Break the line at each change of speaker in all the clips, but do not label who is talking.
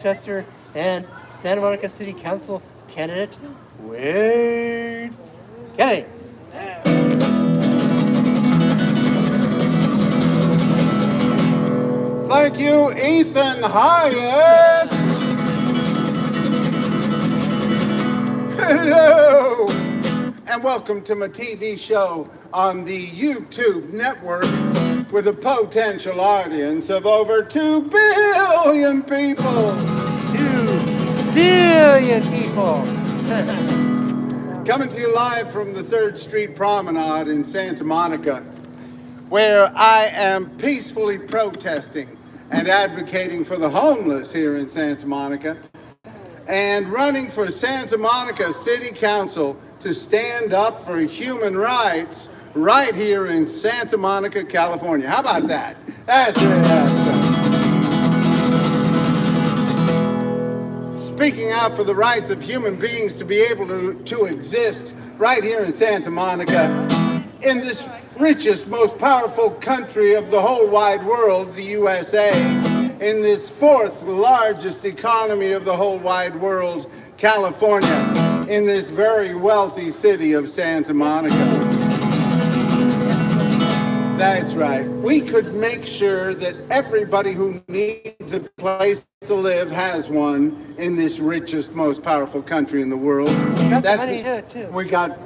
Chester and Santa Monica City Council candidate Wade Kelley.
Thank you, Ethan Hyatt. Hello, and welcome to my TV show on the YouTube network with a potential audience of over 2 billion people.
2 billion people.
Coming to you live from the 3rd Street Promenade in Santa Monica, where I am peacefully protesting and advocating for the homeless here in Santa Monica, and running for Santa Monica City Council to stand up for human rights right here in Santa Monica, California. How about that? That's really awesome. Speaking out for the rights of human beings to be able to exist right here in Santa Monica, in this richest, most powerful country of the whole wide world, the USA, in this 4th largest economy of the whole wide world, California, in this very wealthy city of Santa Monica. That's right. We could make sure that everybody who needs a place to live has one in this richest, most powerful country in the world.
That's money to do it too.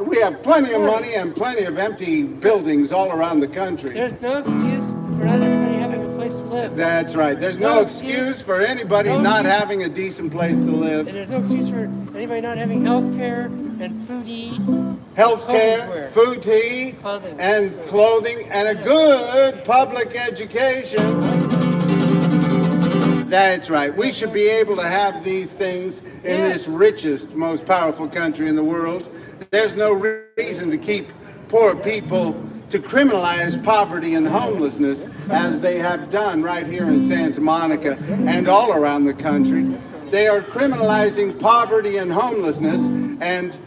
We have plenty of money and plenty of empty buildings all around the country.
There's no excuse for not everybody having a place to live.
That's right. There's no excuse for anybody not having a decent place to live.
And there's no excuse for anybody not having health care and food to eat.
Health care, food to eat, and clothing, and a good public education. That's right. We should be able to have these things in this richest, most powerful country in the world. There's no reason to keep poor people, to criminalize poverty and homelessness as they have done right here in Santa Monica and all around the country. They are criminalizing poverty and homelessness and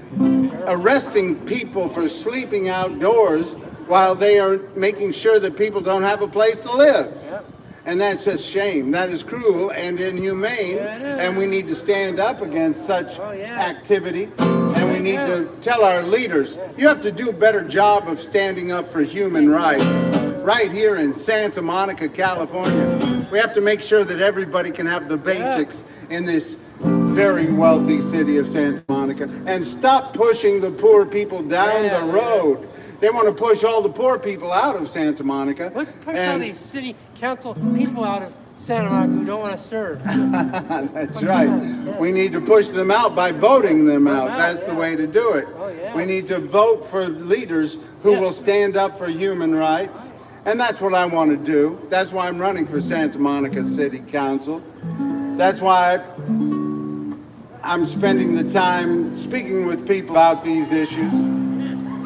arresting people for sleeping outdoors while they are making sure that people don't have a place to live. And that's just shame. That is cruel and inhumane, and we need to stand up against such activity. And we need to tell our leaders, you have to do a better job of standing up for human rights right here in Santa Monica, California. We have to make sure that everybody can have the basics in this very wealthy city of Santa Monica, and stop pushing the poor people down the road. They want to push all the poor people out of Santa Monica.
Let's push all these city council people out of Santa Monica who don't want to serve.
That's right. We need to push them out by voting them out. That's the way to do it. We need to vote for leaders who will stand up for human rights. And that's what I want to do. That's why I'm running for Santa Monica City Council. That's why I'm spending the time speaking with people about these issues,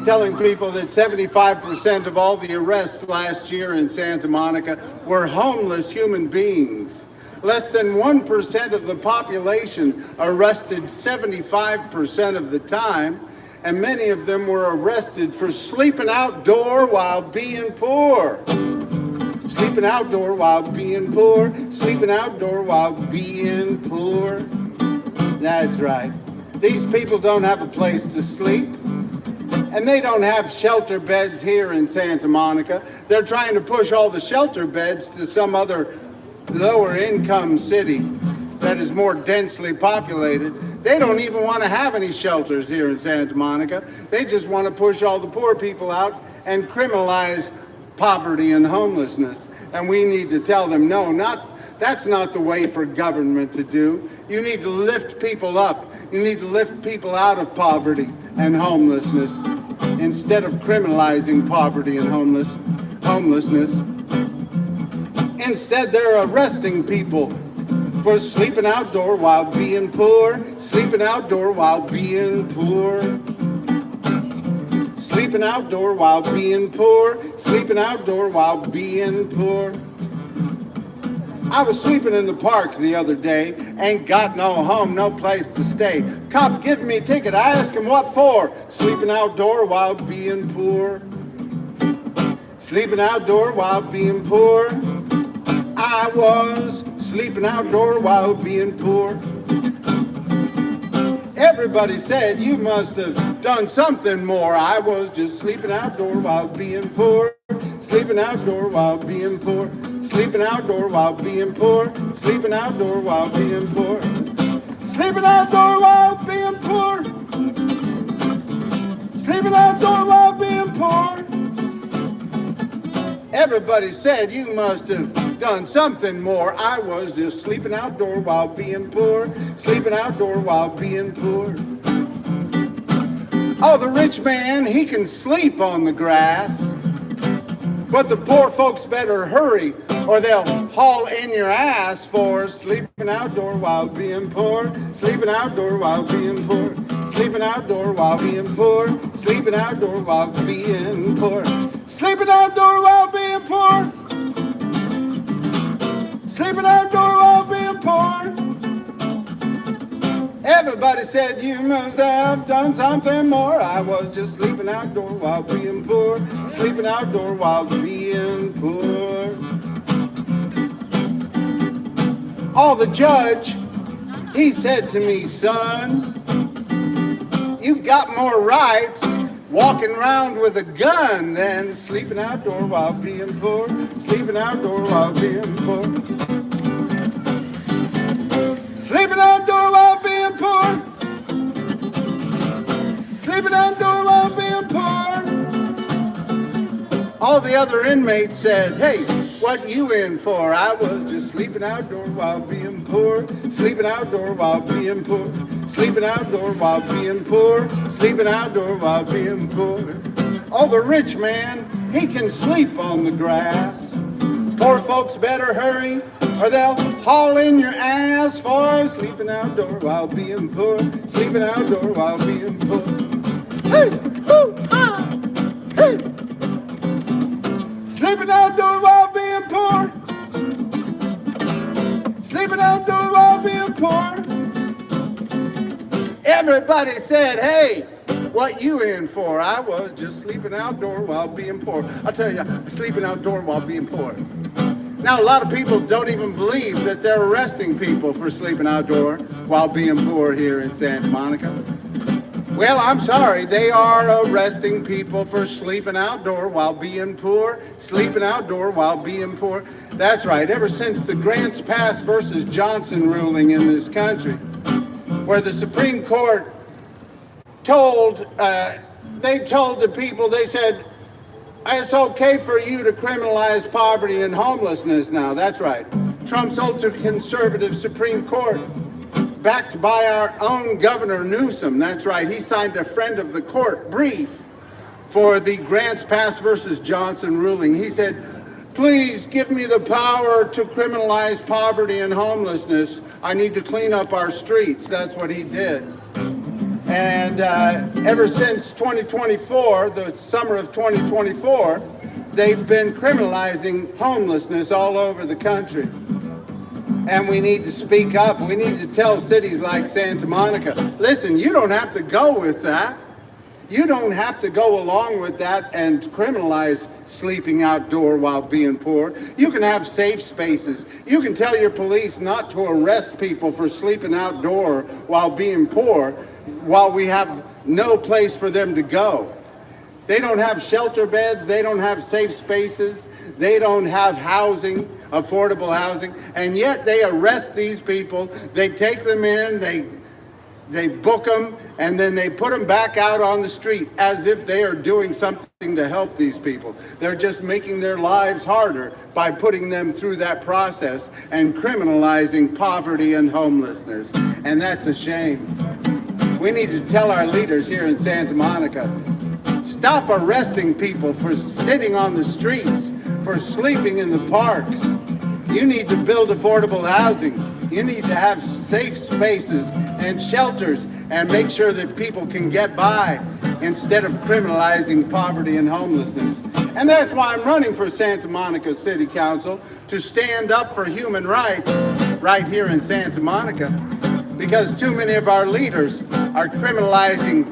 telling people that 75% of all the arrests last year in Santa Monica were homeless human beings. Less than 1% of the population arrested 75% of the time, and many of them were arrested for sleeping outdoor while being poor. Sleeping outdoor while being poor, sleeping outdoor while being poor. That's right. These people don't have a place to sleep, and they don't have shelter beds here in Santa Monica. They're trying to push all the shelter beds to some other lower income city that is more densely populated. They don't even want to have any shelters here in Santa Monica. They just want to push all the poor people out and criminalize poverty and homelessness. And we need to tell them, no, that's not the way for government to do. You need to lift people up. You need to lift people out of poverty and homelessness instead of criminalizing poverty and homelessness. Instead, they're arresting people for sleeping outdoor while being poor, sleeping outdoor while being poor. Sleeping outdoor while being poor, sleeping outdoor while being poor. I was sleeping in the park the other day, ain't got no home, no place to stay. Cop give me a ticket, I ask him what for? Sleeping outdoor while being poor. Sleeping outdoor while being poor. I was sleeping outdoor while being poor. Everybody said you must have done something more. I was just sleeping outdoor while being poor. Sleeping outdoor while being poor. Sleeping outdoor while being poor. Sleeping outdoor while being poor. Sleeping outdoor while being poor. Sleeping outdoor while being poor. Everybody said you must have done something more. I was just sleeping outdoor while being poor. Sleeping outdoor while being poor. Oh, the rich man, he can sleep on the grass. But the poor folks better hurry or they'll haul in your ass for sleeping outdoor while being poor. Sleeping outdoor while being poor. Sleeping outdoor while being poor. Sleeping outdoor while being poor. Sleeping outdoor while being poor. Sleeping outdoor while being poor. Everybody said you must have done something more. I was just sleeping outdoor while being poor. Sleeping outdoor while being poor. Oh, the judge, he said to me, son, you got more rights walking around with a gun than sleeping outdoor while being poor. Sleeping outdoor while being poor. Sleeping outdoor while being poor. Sleeping outdoor while being poor. All the other inmates said, hey, what you in for? I was just sleeping outdoor while being poor. Sleeping outdoor while being poor. Sleeping outdoor while being poor. Sleeping outdoor while being poor. Oh, the rich man, he can sleep on the grass. Poor folks better hurry or they'll haul in your ass for sleeping outdoor while being poor. Sleeping outdoor while being poor. Hey, hoo, ah, hey. Sleeping outdoor while being poor. Sleeping outdoor while being poor. Everybody said, hey, what you in for? I was just sleeping outdoor while being poor. I'll tell you, sleeping outdoor while being poor. Now, a lot of people don't even believe that they're arresting people for sleeping outdoor while being poor here in Santa Monica. Well, I'm sorry, they are arresting people for sleeping outdoor while being poor, sleeping outdoor while being poor. That's right, ever since the Grants Pass versus Johnson ruling in this country, where the Supreme Court told the people, they said, it's okay for you to criminalize poverty and homelessness now. That's right. Trump's ultra-conservative Supreme Court, backed by our own Governor Newsom. That's right. He signed a friend of the court brief for the Grants Pass versus Johnson ruling. He said, please give me the power to criminalize poverty and homelessness. I need to clean up our streets. That's what he did. And ever since 2024, the summer of 2024, they've been criminalizing homelessness all over the country. And we need to speak up. We need to tell cities like Santa Monica, listen, you don't have to go with that. You don't have to go along with that and criminalize sleeping outdoor while being poor. You can have safe spaces. You can tell your police not to arrest people for sleeping outdoor while being poor, while we have no place for them to go. They don't have shelter beds. They don't have safe spaces. They don't have housing, affordable housing. And yet they arrest these people. They take them in, they book them, and then they put them back out on the street as if they are doing something to help these people. They're just making their lives harder by putting them through that process and criminalizing poverty and homelessness. And that's a shame. We need to tell our leaders here in Santa Monica, stop arresting people for sitting on the streets, for sleeping in the parks. You need to build affordable housing. You need to have safe spaces and shelters and make sure that people can get by instead of criminalizing poverty and homelessness. And that's why I'm running for Santa Monica City Council, to stand up for human rights right here in Santa Monica, because too many of our leaders are criminalizing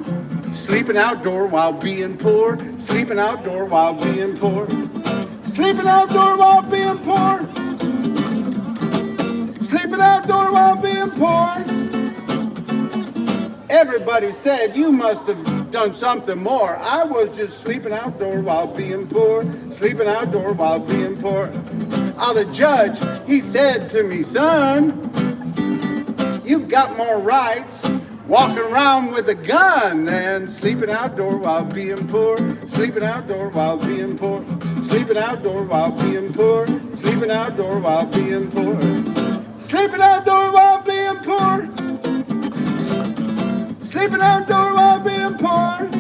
sleeping outdoor while being poor, sleeping outdoor while being poor, sleeping outdoor while being poor. Sleeping outdoor while being poor. Everybody said you must have done something more. I was just sleeping outdoor while being poor, sleeping outdoor while being poor. The judge, he said to me, son, you got more rights walking around with a gun than sleeping outdoor while being poor, sleeping outdoor while being poor, sleeping outdoor while being poor, sleeping outdoor while being poor, sleeping outdoor while being poor. Sleeping outdoor while being poor.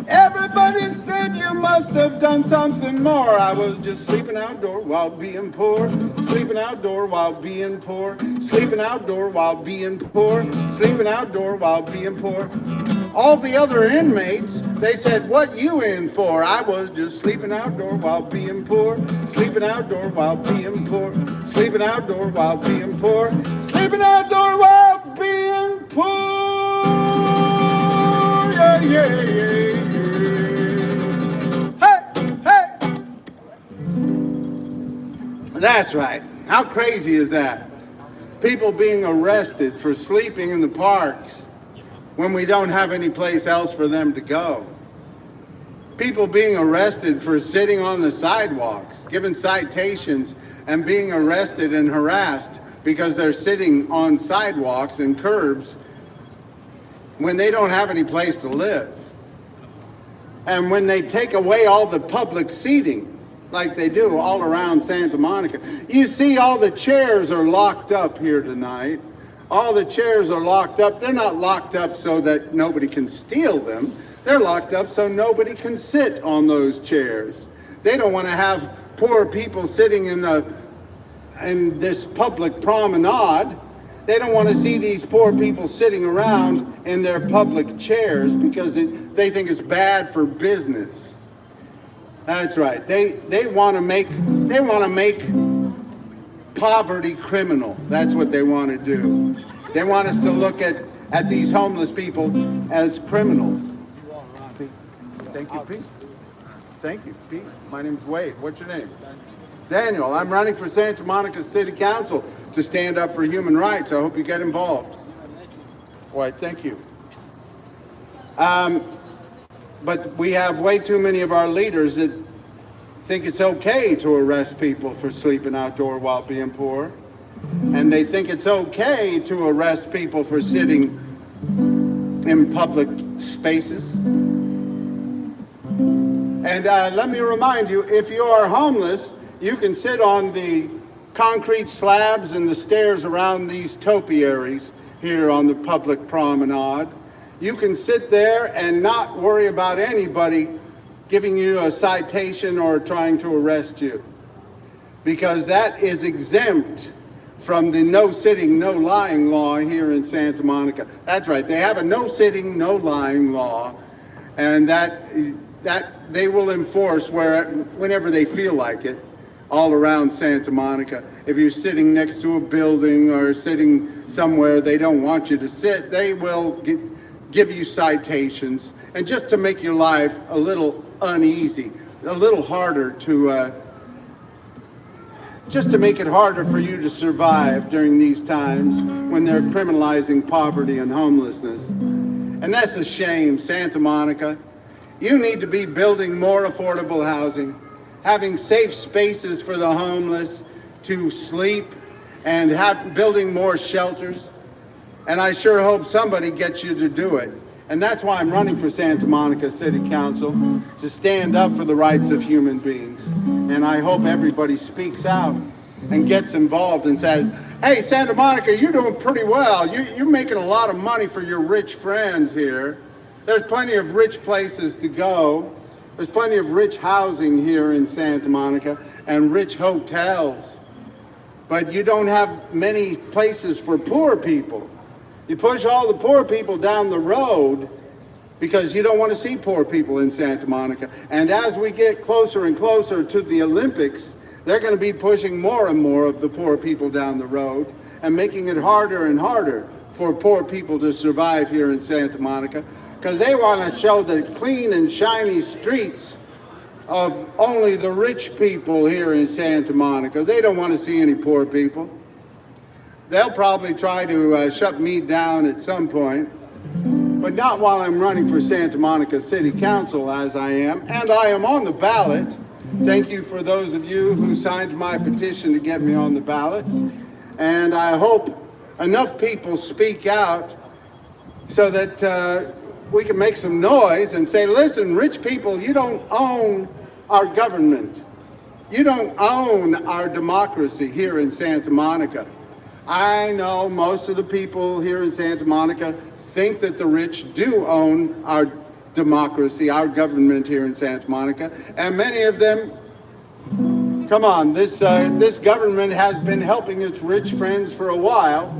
Everybody said you must have done something more. I was just sleeping outdoor while being poor. Sleeping outdoor while being poor. Sleeping outdoor while being poor. Sleeping outdoor while being poor. All the other inmates, they said, what you in for? I was just sleeping outdoor while being poor. Sleeping outdoor while being poor. Sleeping outdoor while being poor. Sleeping outdoor while being poor. Yeah, yeah, yeah, yeah. Hey, hey. That's right. How crazy is that? People being arrested for sleeping in the parks when we don't have any place else for them to go. People being arrested for sitting on the sidewalks, given citations, and being arrested and harassed because they're sitting on sidewalks and curbs when they don't have any place to live. And when they take away all the public seating, like they do all around Santa Monica. You see all the chairs are locked up here tonight. All the chairs are locked up. They're not locked up so that nobody can steal them. They're locked up so nobody can sit on those chairs. They don't want to have poor people sitting in this public promenade. They don't want to see these poor people sitting around in their public chairs because they think it's bad for business. That's right. They want to make poverty criminal. That's what they want to do. They want us to look at these homeless people as criminals. Pete. Thank you, Pete. Thank you, Pete. My name's Wade. What's your name? Daniel. I'm running for Santa Monica City Council to stand up for human rights. I hope you get involved. All right, thank you. But we have way too many of our leaders that think it's okay to arrest people for sleeping outdoor while being poor. And they think it's okay to arrest people for sitting in public spaces. And let me remind you, if you are homeless, you can sit on the concrete slabs and the stairs around these topiaries here on the public promenade. You can sit there and not worry about anybody giving you a citation or trying to arrest you, because that is exempt from the no sitting, no lying law here in Santa Monica. That's right, they have a no sitting, no lying law, and that they will enforce whenever they feel like it all around Santa Monica. If you're sitting next to a building or sitting somewhere they don't want you to sit, they will give you citations, and just to make your life a little uneasy, a little harder to, just to make it harder for you to survive during these times when they're criminalizing poverty and homelessness. And that's a shame, Santa Monica. You need to be building more affordable housing, having safe spaces for the homeless to sleep, and building more shelters. And I sure hope somebody gets you to do it. And that's why I'm running for Santa Monica City Council, to stand up for the rights of human beings. And I hope everybody speaks out and gets involved and says, hey, Santa Monica, you're doing pretty well. You're making a lot of money for your rich friends here. There's plenty of rich places to go. There's plenty of rich housing here in Santa Monica and rich hotels. But you don't have many places for poor people. You push all the poor people down the road because you don't want to see poor people in Santa Monica. And as we get closer and closer to the Olympics, they're going to be pushing more and more of the poor people down the road and making it harder and harder for poor people to survive here in Santa Monica, because they want to show the clean and shiny streets of only the rich people here in Santa Monica. They don't want to see any poor people. They'll probably try to shut me down at some point, but not while I'm running for Santa Monica City Council, as I am, and I am on the ballot. Thank you for those of you who signed my petition to get me on the ballot. And I hope enough people speak out so that we can make some noise and say, listen, rich people, you don't own our government. You don't own our democracy here in Santa Monica. I know most of the people here in Santa Monica think that the rich do own our democracy, our government here in Santa Monica, and many of them, come on, this government has been helping its rich friends for a while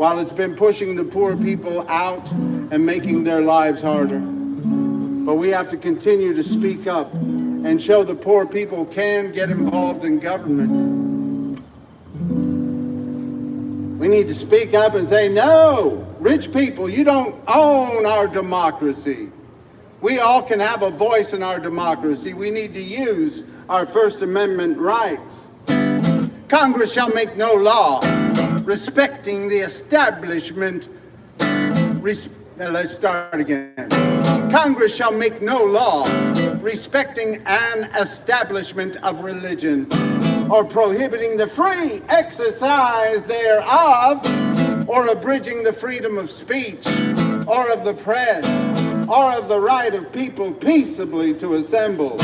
it's been pushing the poor people out and making their lives harder. But we have to continue to speak up and show the poor people can get involved in government. We need to speak up and say, no, rich people, you don't own our democracy. We all can have a voice in our democracy. We need to use our First Amendment rights. Congress shall make no law respecting the establishment. Let's start again. Congress shall make no law respecting an establishment of religion or prohibiting the free exercise thereof, or abridging the freedom of speech, or of the press, or of the right of people peaceably to assemble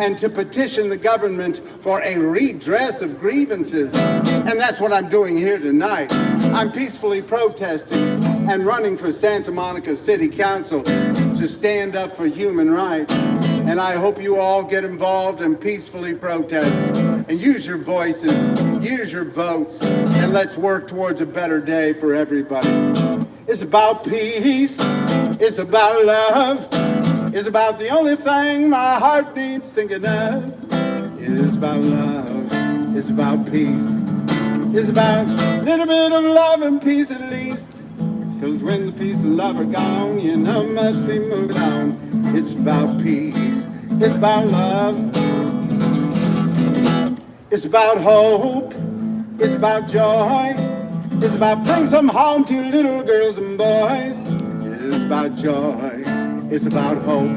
and to petition the government for a redress of grievances. And that's what I'm doing here tonight. I'm peacefully protesting and running for Santa Monica City Council to stand up for human rights. And I hope you all get involved and peacefully protest and use your voices, use your votes, and let's work towards a better day for everybody. It's about peace, it's about love, it's about the only thing my heart needs thinking of. It's about love, it's about peace, it's about a little bit of love and peace at least. Cause when the peace and love are gone, you know must be moving on. It's about peace, it's about love, it's about hope, it's about joy, it's about bringing some home to little girls and boys. It's about joy, it's about hope,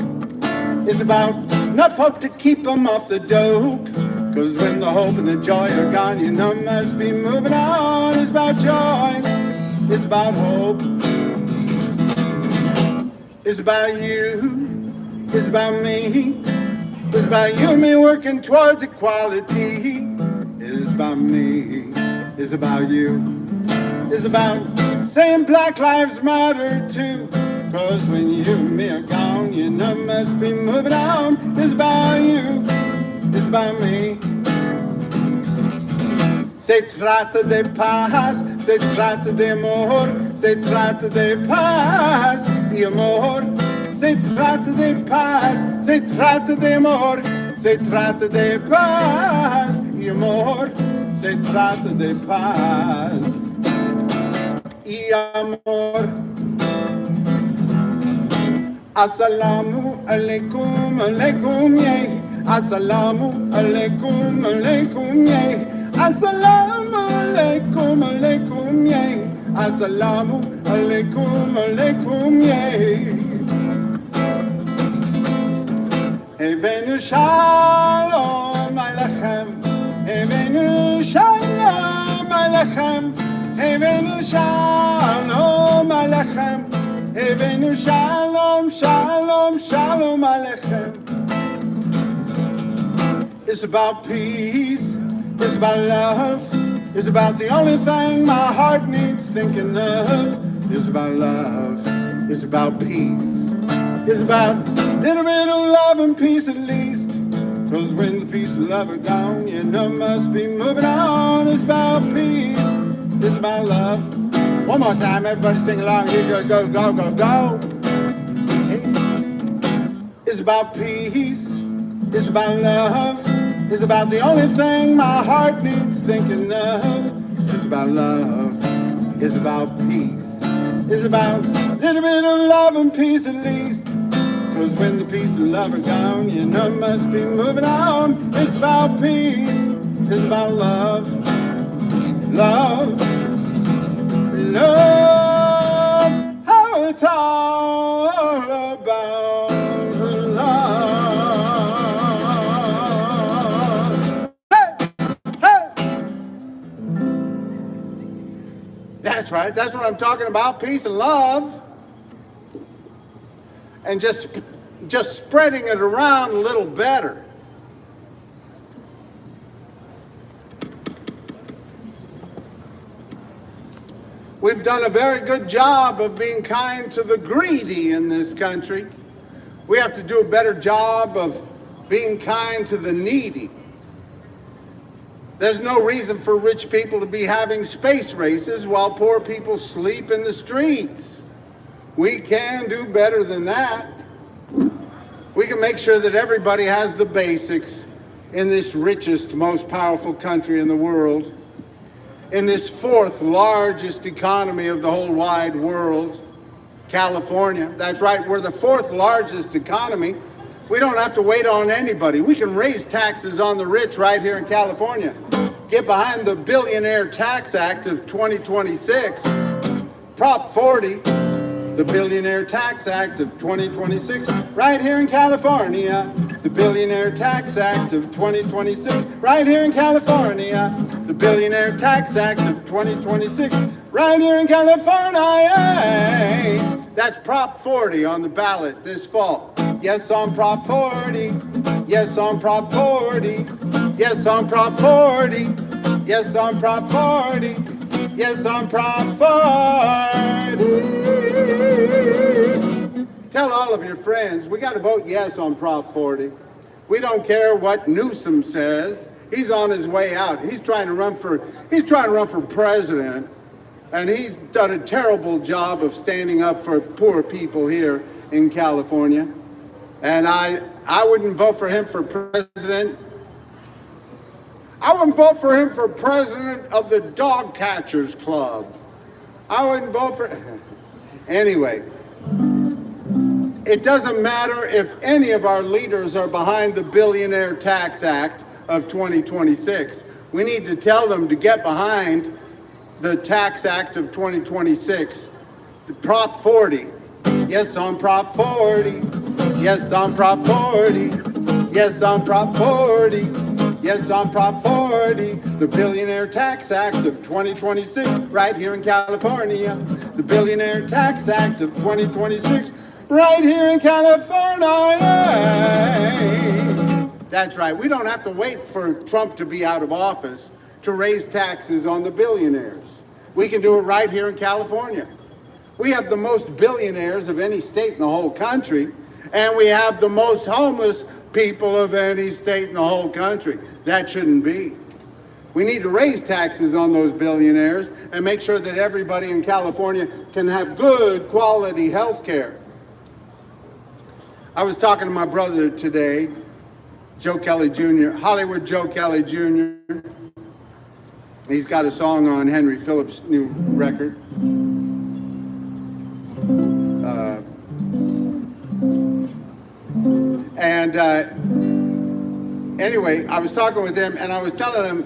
it's about enough hope to keep them off the dope. Cause when the hope and the joy are gone, you know must be moving on. It's about joy, it's about hope, it's about you, it's about me, it's about you and me working towards equality. It's about me, it's about you, it's about saying Black Lives Matter too. Cause when you and me are gone, you know must be moving on. It's about you, it's about me. Se trata de paz, se trata de amor, se trata de paz y amor. Se trata de paz, se trata de amor, se trata de paz y amor. Se trata de paz y amor. Assalamu alaikum, alaikum, yay. Assalamu alaikum, alaikum, yay. Assalamu alaikum, alaikum, yay. Assalamu alaikum, alaikum, yay. Evenu shalom aleichem, evenu shalom aleichem, evenu shalom aleichem, evenu shalom, shalom, shalom aleichem. It's about peace, it's about love, it's about the only thing my heart needs thinking of. It's about love, it's about peace, it's about a little bit of love and peace at least. Cause when the peace and love are gone, you know must be moving on. It's about peace, it's about love. One more time, everybody sing along. Here you go, go, go, go. Hey. It's about peace, it's about love, it's about the only thing my heart needs thinking of. It's about love, it's about peace, it's about a little bit of love and peace at least. 'Cause when the peace and love are gone, you know must be moving on. It's about peace, it's about love, love, love. How it's all about love. Hey, hey. That's right. That's what I'm talking about. Peace and love. And just spreading it around a little better. We've done a very good job of being kind to the greedy in this country. We have to do a better job of being kind to the needy. There's no reason for rich people to be having space races while poor people sleep in the streets. We can do better than that. We can make sure that everybody has the basics in this richest, most powerful country in the world, in this fourth largest economy of the whole wide world, California. That's right, we're the fourth largest economy. We don't have to wait on anybody. We can raise taxes on the rich right here in California. Get behind the Billionaire Tax Act of 2026, Prop 40. The Billionaire Tax Act of 2026, right here in California. The Billionaire Tax Act of 2026, right here in California. The Billionaire Tax Act of 2026, right here in California. That's Prop 40 on the ballot this fall. Yes on Prop 40. Yes on Prop 40. Yes on Prop 40. Yes on Prop 40. Yes on Prop 40. Tell all of your friends, we got to vote yes on Prop 40. We don't care what Newsom says. He's on his way out. He's trying to run for president, and he's done a terrible job of standing up for poor people here in California. And I wouldn't vote for him for president. I wouldn't vote for him for president of the Dog Catchers Club. I wouldn't vote for... Anyway, it doesn't matter if any of our leaders are behind the Billionaire Tax Act of 2026. We need to tell them to get behind the Tax Act of 2026, the Prop 40. Yes on Prop 40. Yes on Prop 40. Yes on Prop 40. Yes on Prop 40, the Billionaire Tax Act of 2026, right here in California. The Billionaire Tax Act of 2026, right here in California. That's right, we don't have to wait for Trump to be out of office to raise taxes on the billionaires. We can do it right here in California. We have the most billionaires of any state in the whole country, and we have the most homeless people of any state in the whole country. That shouldn't be. We need to raise taxes on those billionaires and make sure that everybody in California can have good quality health care. I was talking to my brother today, Joe Kelley Jr., Hollywood Joe Kelley Jr. He's got a song on Henry Phillips' new record. Anyway, I was talking with him and I was telling him,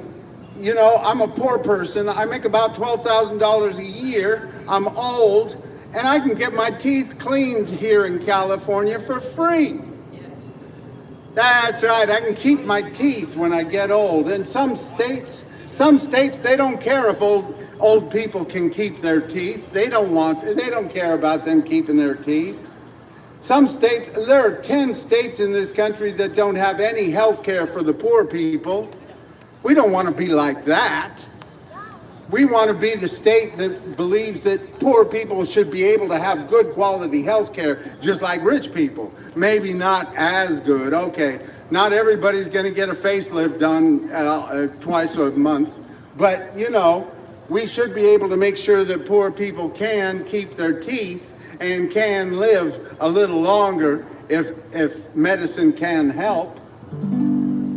you know, I'm a poor person. I make about $12,000 a year. I'm old and I can get my teeth cleaned here in California for free. That's right. I can keep my teeth when I get old. And some states, they don't care if old people can keep their teeth. They don't care about them keeping their teeth. Some states, there are 10 states in this country that don't have any health care for the poor people. We don't want to be like that. We want to be the state that believes that poor people should be able to have good quality health care, just like rich people. Maybe not as good. Okay, not everybody's going to get a facelift done twice a month. But, you know, we should be able to make sure that poor people can keep their teeth and can live a little longer if medicine can help.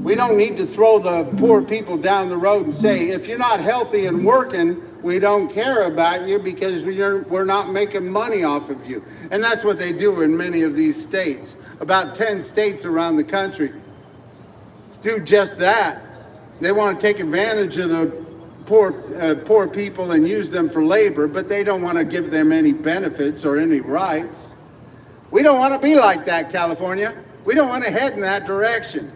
We don't need to throw the poor people down the road and say, if you're not healthy and working, We don't care about you because we're not making money off of you. And that's what they do in many of these states. About 10 states around the country do just that. They want to take advantage of the poor people and use them for labor, but they don't want to give them any benefits or any rights. We don't want to be like that, California. We don't want to head in that direction.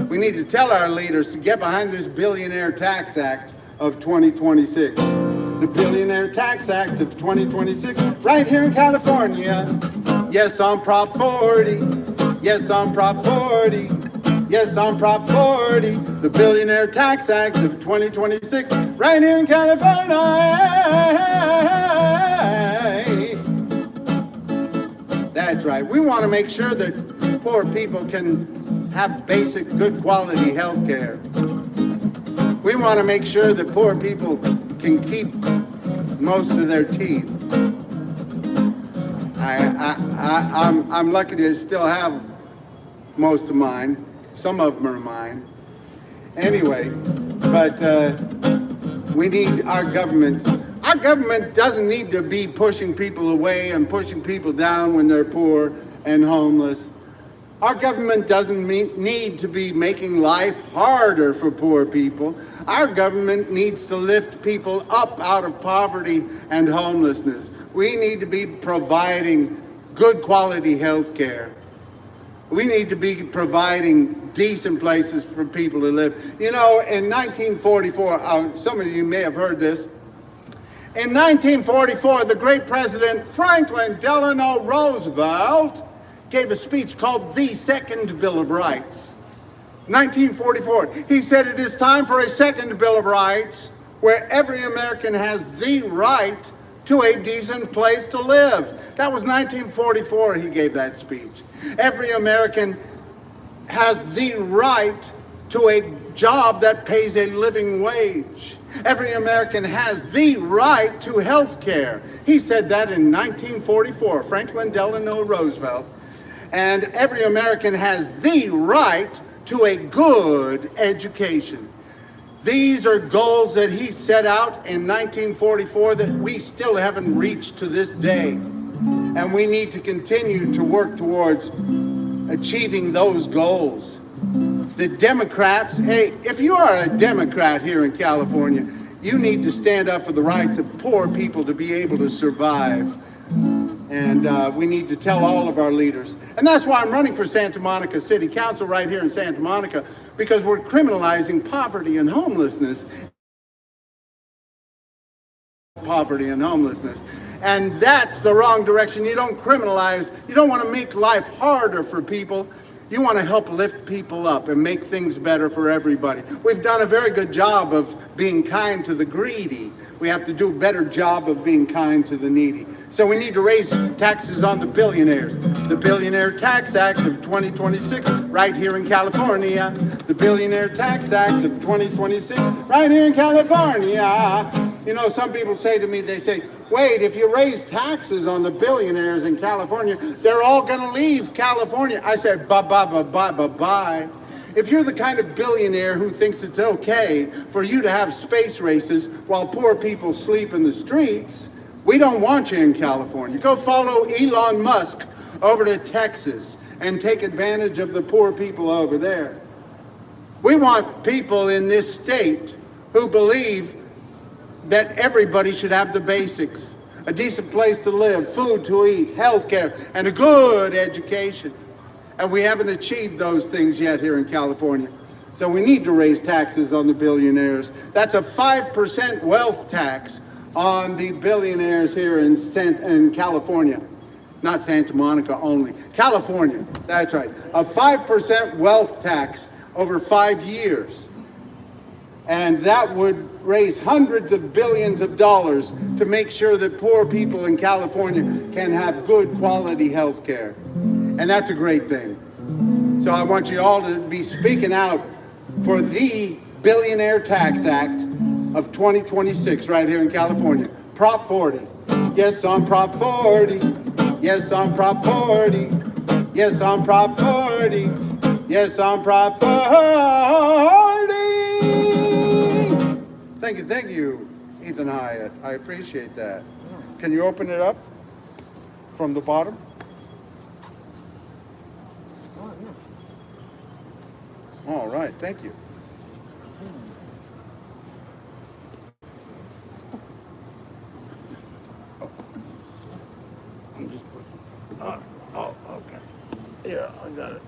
We need to tell our leaders to get behind this Billionaire Tax Act of 2026. The Billionaire Tax Act of 2026, right here in California. Yes, on Prop 40. Yes, on Prop 40. Yes, on Prop 40. The Billionaire Tax Act of 2026, right here in California. That's right. We want to make sure that poor people can have basic, good quality health care. We want to make sure that poor people can keep most of their teeth. I'm lucky to still have most of mine. Some of them are mine. Anyway, but we need our government. Our government doesn't need to be pushing people away and pushing people down when they're poor and homeless. Our government doesn't need to be making life harder for poor people. Our government needs to lift people up out of poverty and homelessness. We need to be providing good quality health care. We need to be providing decent places for people to live. You know, in 1944, some of you may have heard this. In 1944, the great President Franklin Delano Roosevelt gave a speech called the Second Bill of Rights. 1944, he said it is time for a second Bill of Rights where every American has the right to a decent place to live. That was 1944 he gave that speech. Every American has the right to a job that pays a living wage. Every American has the right to health care. He said that in 1944, Franklin Delano Roosevelt. And every American has the right to a good education. These are goals that he set out in 1944 that we still haven't reached to this day. And we need to continue to work towards achieving those goals. The Democrats, hey, if you are a Democrat here in California, you need to stand up for the rights of poor people to be able to survive. And we need to tell all of our leaders. And that's why I'm running for Santa Monica City Council right here in Santa Monica, because we're criminalizing poverty and homelessness. Poverty and homelessness. And that's the wrong direction. You don't criminalize. You don't want to make life harder for people. You want to help lift people up and make things better for everybody. We've done a very good job of being kind to the greedy. We have to do a better job of being kind to the needy. So we need to raise taxes on the billionaires. The Billionaire Tax Act of 2026, right here in California. The Billionaire Tax Act of 2026, right here in California. You know, some people say to me, they say, wait, if you raise taxes on the billionaires in California, they're all going to leave California. I said, bye. If you're the kind of billionaire who thinks it's okay for you to have space races while poor people sleep in the streets, we don't want you in California. Go follow Elon Musk over to Texas and take advantage of the poor people over there. We want people in this state who believe that everybody should have the basics: a decent place to live, food to eat, health care, and a good education. And we haven't achieved those things yet here in California. So we need to raise taxes on the billionaires. That's a 5% wealth tax on the billionaires here in California. Not Santa Monica only. California, that's right. A 5% wealth tax over 5 years. And that would raise hundreds of billions of dollars to make sure that poor people in California can have good quality health care. And that's a great thing. So I want you all to be speaking out for the Billionaire Tax Act of 2026 right here in California. Prop 40. Yes, on Prop 40. Yes, on Prop 40. Yes, on Prop 40. Yes, on Prop 40. Thank you. Ethan Hyatt. I appreciate that. Can you open it up from the bottom?
Oh, yeah.
All right, thank you. Oh, okay. Yeah, I got it.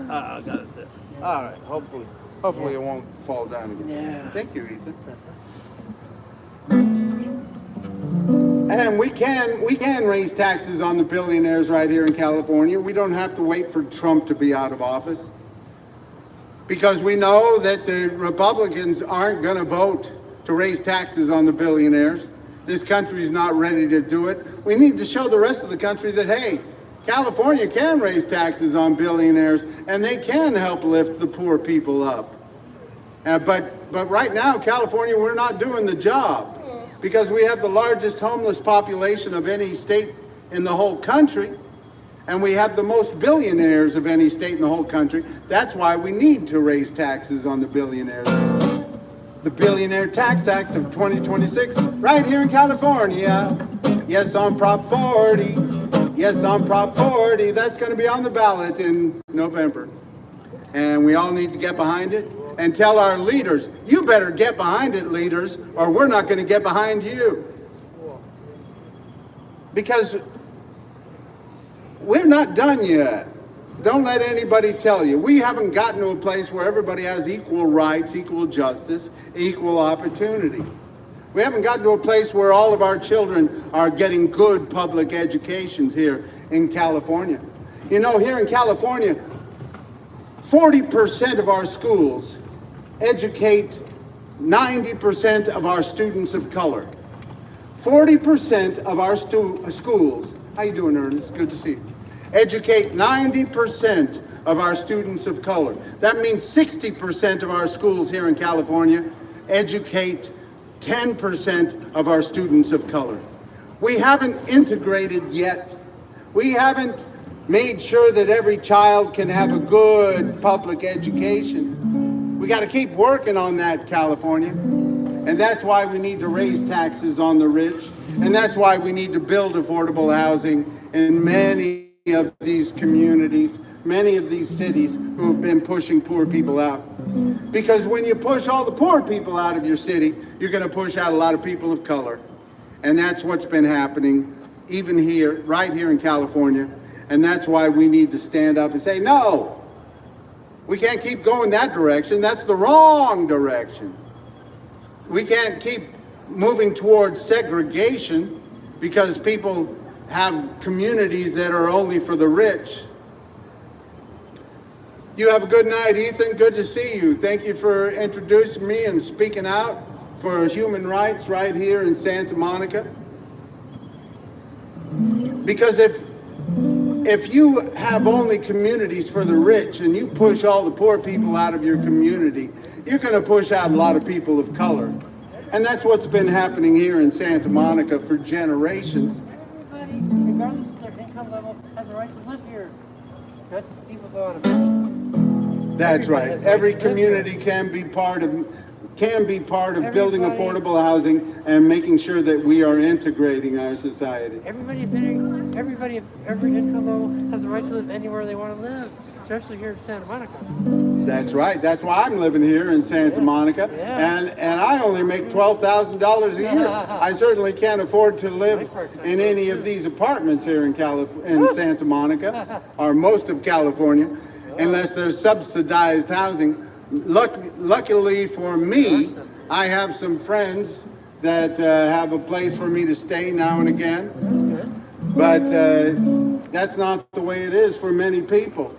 I got it there. All right, hopefully it won't fall down again.
Yeah.
Thank you, Ethan. And we can raise taxes on the billionaires right here in California. We don't have to wait for Trump to be out of office, because we know that the Republicans aren't going to vote to raise taxes on the billionaires. This country is not ready to do it. We need to show the rest of the country that, hey, California can raise taxes on billionaires and they can help lift the poor people up. But right now, California, we're not doing the job, because we have the largest homeless population of any state in the whole country, and we have the most billionaires of any state in the whole country. That's why we need to raise taxes on the billionaires. The Billionaire Tax Act of 2026, right here in California. Yes, on Prop 40. Yes, on Prop 40. That's going to be on the ballot in November. And we all need to get behind it and tell our leaders, you better get behind it, leaders, or we're not going to get behind you. Because we're not done yet. Don't let anybody tell you. We haven't gotten to a place where everybody has equal rights, equal justice, equal opportunity. We haven't gotten to a place where all of our children are getting good public educations here in California. You know, here in California, 40% of our schools educate 90% of our students of color. 40% of our schools, how you doing, Ernest? Good to see you. Educate 90% of our students of color. That means 60% of our schools here in California educate 10% of our students of color. We haven't integrated yet. We haven't made sure that every child can have a good public education. We got to keep working on that, California. And that's why we need to raise taxes on the rich. And that's why we need to build affordable housing in many of these communities, many of these cities who have been pushing poor people out. Because when you push all the poor people out of your city, you're going to push out a lot of people of color. And that's what's been happening even here, right here in California. And that's why we need to stand up and say, no, we can't keep going that direction. That's the wrong direction. We can't keep moving towards segregation because people have communities that are only for the rich. You have a good night, Ethan. Good to see you. Thank you for introducing me and speaking out for human rights right here in Santa Monica. Because if you have only communities for the rich and you push all the poor people out of your community, you're going to push out a lot of people of color. And that's what's been happening here in Santa Monica for generations.
Everybody, regardless of their income level, has a right to live here. That's just people who want to.
That's right. Every community can be part of building affordable housing and making sure that we are integrating our society.
Everybody of every income level has a right to live anywhere they want to live, especially here in Santa Monica.
That's right. That's why I'm living here in Santa Monica.
Yeah.
And I only make $12,000 a year. I certainly can't afford to live in any of these apartments here in Santa Monica, or most of California, unless there's subsidized housing. Luckily for me, I have some friends that have a place for me to stay now and again. But that's not the way it is for many people.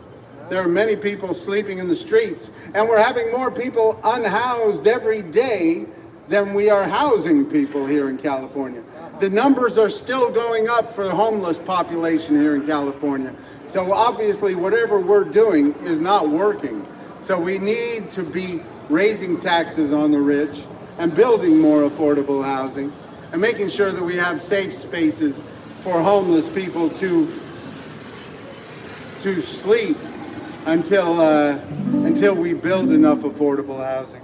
There are many people sleeping in the streets, and we're having more people unhoused every day than we are housing people here in California. The numbers are still going up for the homeless population here in California. So obviously whatever we're doing is not working. So we need to be raising taxes on the rich and building more affordable housing and making sure that we have safe spaces for homeless people to sleep until we build enough affordable housing.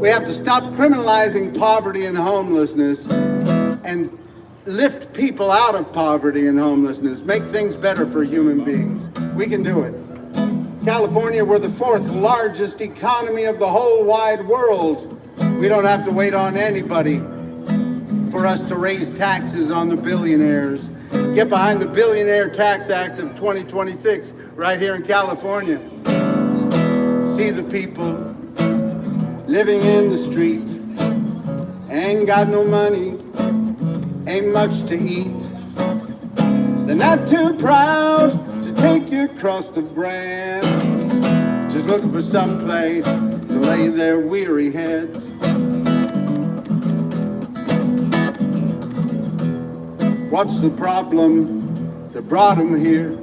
We have to stop criminalizing poverty and homelessness and lift people out of poverty and homelessness, make things better for human beings. We can do it. California, we're the 4th largest economy of the whole wide world. We don't have to wait on anybody for us to raise taxes on the billionaires. Get behind the Billionaire Tax Act of 2026 right here in California. See the people living in the street, ain't got no money, ain't much to eat. They're not too proud to take your crust of bread, just looking for some place to lay their weary heads. What's the problem that brought them here?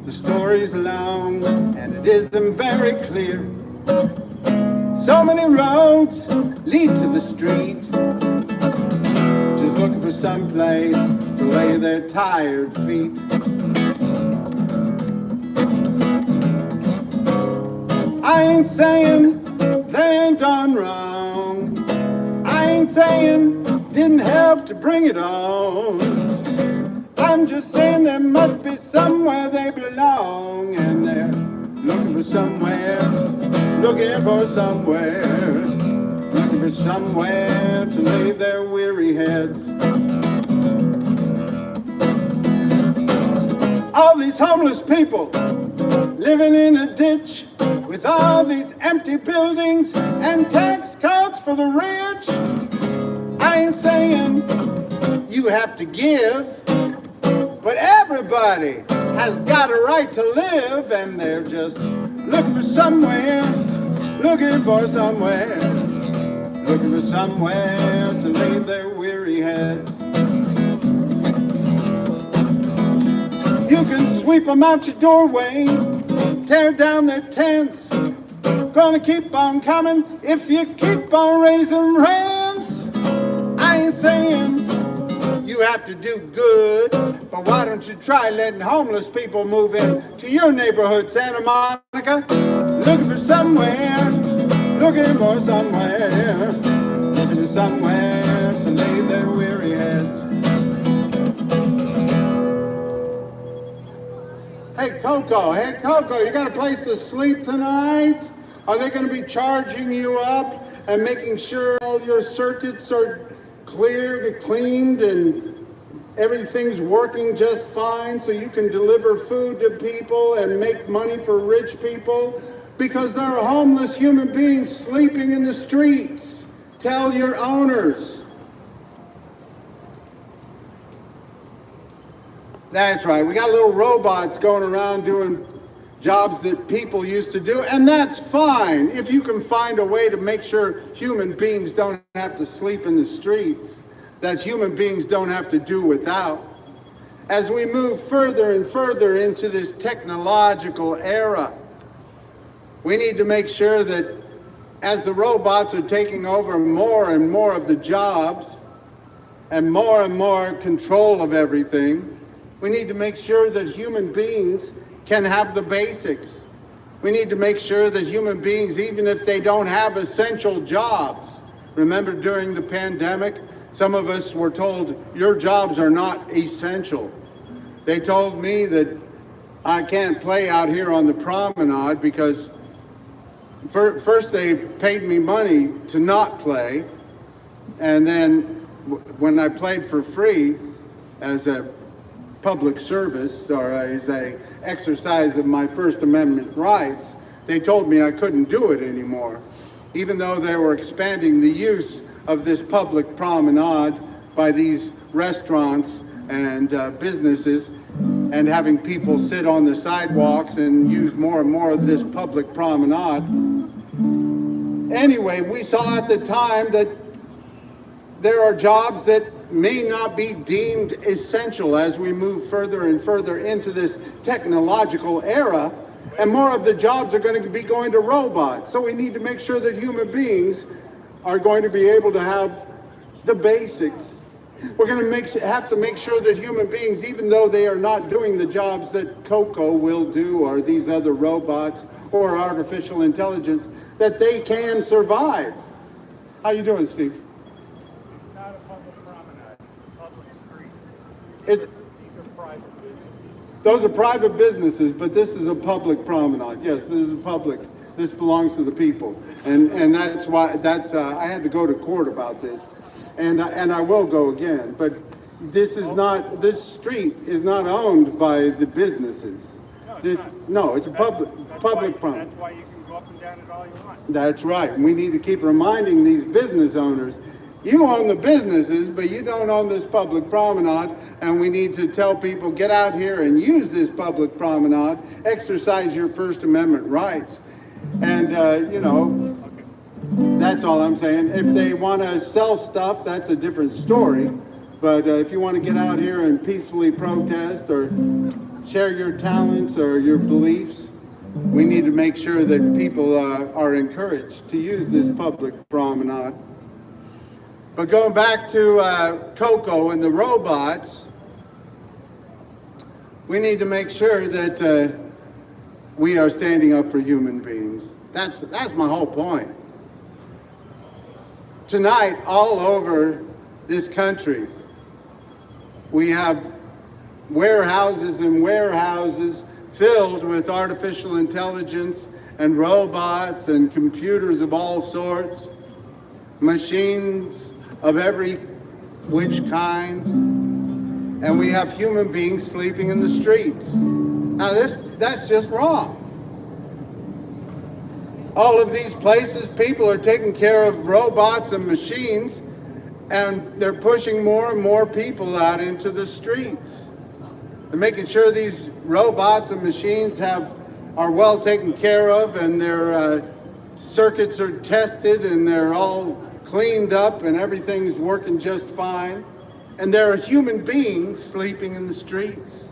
The story's long and it isn't very clear. So many roads lead to the street, just looking for some place to lay their tired feet. I ain't saying they ain't done wrong. I ain't saying didn't help to bring it on. I'm just saying there must be somewhere they belong, and they're looking for somewhere, looking for somewhere, looking for somewhere to lay their weary heads. All these homeless people living in a ditch with all these empty buildings and tax cuts for the rich. I ain't saying you have to give, but everybody has got a right to live, and they're just looking for somewhere, looking for somewhere, looking for somewhere to lay their weary heads. You can sweep them out your doorway, tear down their tents. Gonna keep on coming if you keep on raising rents. I ain't saying you have to do good, but why don't you try letting homeless people move in to your neighborhood, Santa Monica? Looking for somewhere, looking for somewhere, looking for somewhere to lay their weary heads. Hey Coco, you got a place to sleep tonight? Are they going to be charging you up and making sure all your circuits are cleaned and everything's working just fine so you can deliver food to people and make money for rich people? Because there are homeless human beings sleeping in the streets. Tell your owners. That's right. We got little robots going around doing jobs that people used to do, and that's fine if you can find a way to make sure human beings don't have to sleep in the streets, that human beings don't have to do without. As we move further and further into this technological era, we need to make sure that as the robots are taking over more and more of the jobs and more control of everything, we need to make sure that human beings can have the basics. We need to make sure that human beings, even if they don't have essential jobs, remember during the pandemic, some of us were told, your jobs are not essential. They told me that I can't play out here on the promenade because first they paid me money to not play, and then when I played for free as a public service or as a exercise of my First Amendment rights, they told me I couldn't do it anymore, even though they were expanding the use of this public promenade by these restaurants and businesses and having people sit on the sidewalks and use more and more of this public promenade. Anyway, we saw at the time that there are jobs that may not be deemed essential as we move further and further into this technological era, and more of the jobs are going to be going to robots. So we need to make sure that human beings are going to be able to have the basics. We're going to have to make sure that human beings, even though they are not doing the jobs that Coco will do, or these other robots, or artificial intelligence, that they can survive. How you doing, Steve?
It's not a public promenade, public street.
These
are private businesses.
Those are private businesses, but this is a public promenade. Yes, this is public. This belongs to the people, and that's why I had to go to court about this, and I will go again. But this street is not owned by the businesses. It's a public promenade.
That's why you can go up and down it all you want.
That's right. We need to keep reminding these business owners, you own the businesses, but you don't own this public promenade, and we need to tell people, get out here and use this public promenade, exercise your First Amendment rights. And, that's all I'm saying. If they want to sell stuff, that's a different story. But if you want to get out here and peacefully protest or share your talents or your beliefs, we need to make sure that people are encouraged to use this public promenade. But going back to Coco and the robots, we need to make sure that we are standing up for human beings. That's my whole point. Tonight, all over this country, we have warehouses and warehouses filled with artificial intelligence and robots and computers of all sorts, machines of every which kind, and we have human beings sleeping in the streets. Now that's just wrong. All of these places, people are taking care of robots and machines, and they're pushing more and more people out into the streets. They're making sure these robots and machines are well taken care of, and their circuits are tested, and they're all cleaned up, and everything's working just fine. And there are human beings sleeping in the streets.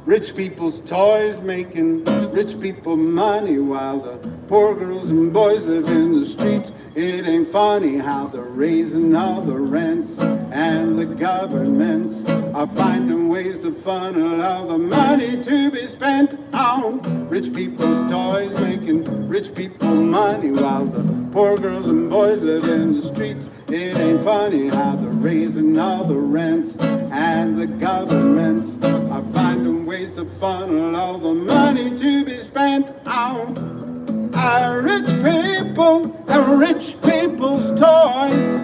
Rich people's toys making rich people money, while the poor girls and boys live in the streets. It ain't funny how they're raising all the rents, and the governments are finding ways to funnel all the money to be spent on rich people's toys making rich people money, while the poor girls and boys live in the streets. It ain't funny how they're raising all the rents, and the governments are finding ways to funnel all the money to be spent on our rich people and rich people's toys.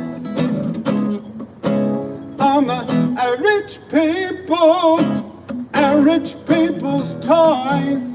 On the rich people and rich people's toys.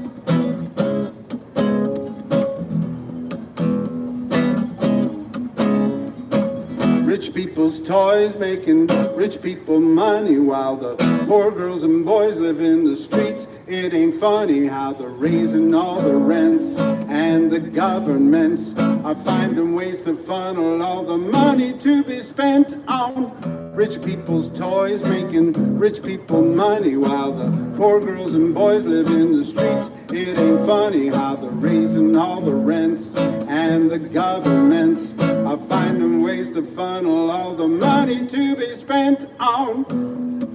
Rich people's toys making rich people money, while the poor girls and boys live in the streets. It ain't funny how they're raising all the rents, and the governments are finding ways to funnel all the money to be spent on rich people's toys making rich people money, while the poor girls and boys live in the streets. It ain't funny how they're raising all the rents, and the governments are finding ways to funnel all the money to be spent on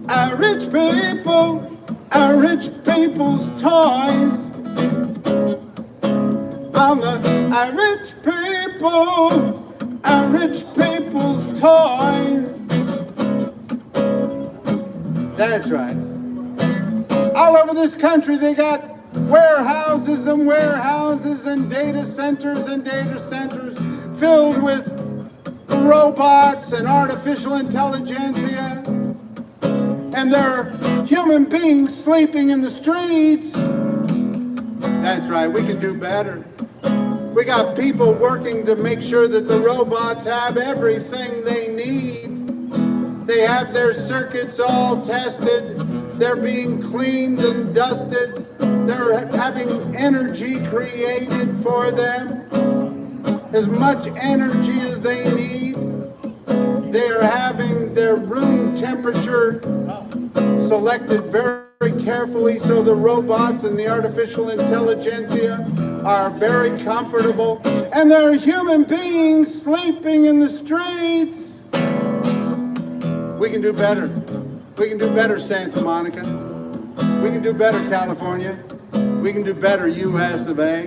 our rich people, our rich people's toys. On the rich people, our rich people's toys. That's right. All over this country, they got warehouses and warehouses and data centers filled with robots and artificial intelligentsia. And there are human beings sleeping in the streets. That's right, we can do better. We got people working to make sure that the robots have everything they need. They have their circuits all tested. They're being cleaned and dusted. They're having energy created for them, as much energy as they need. They're having their room temperature selected very carefully, so the robots and the artificial intelligentsia are very comfortable. And there are human beings sleeping in the streets. We can do better. We can do better, Santa Monica. We can do better, California. We can do better, US of A.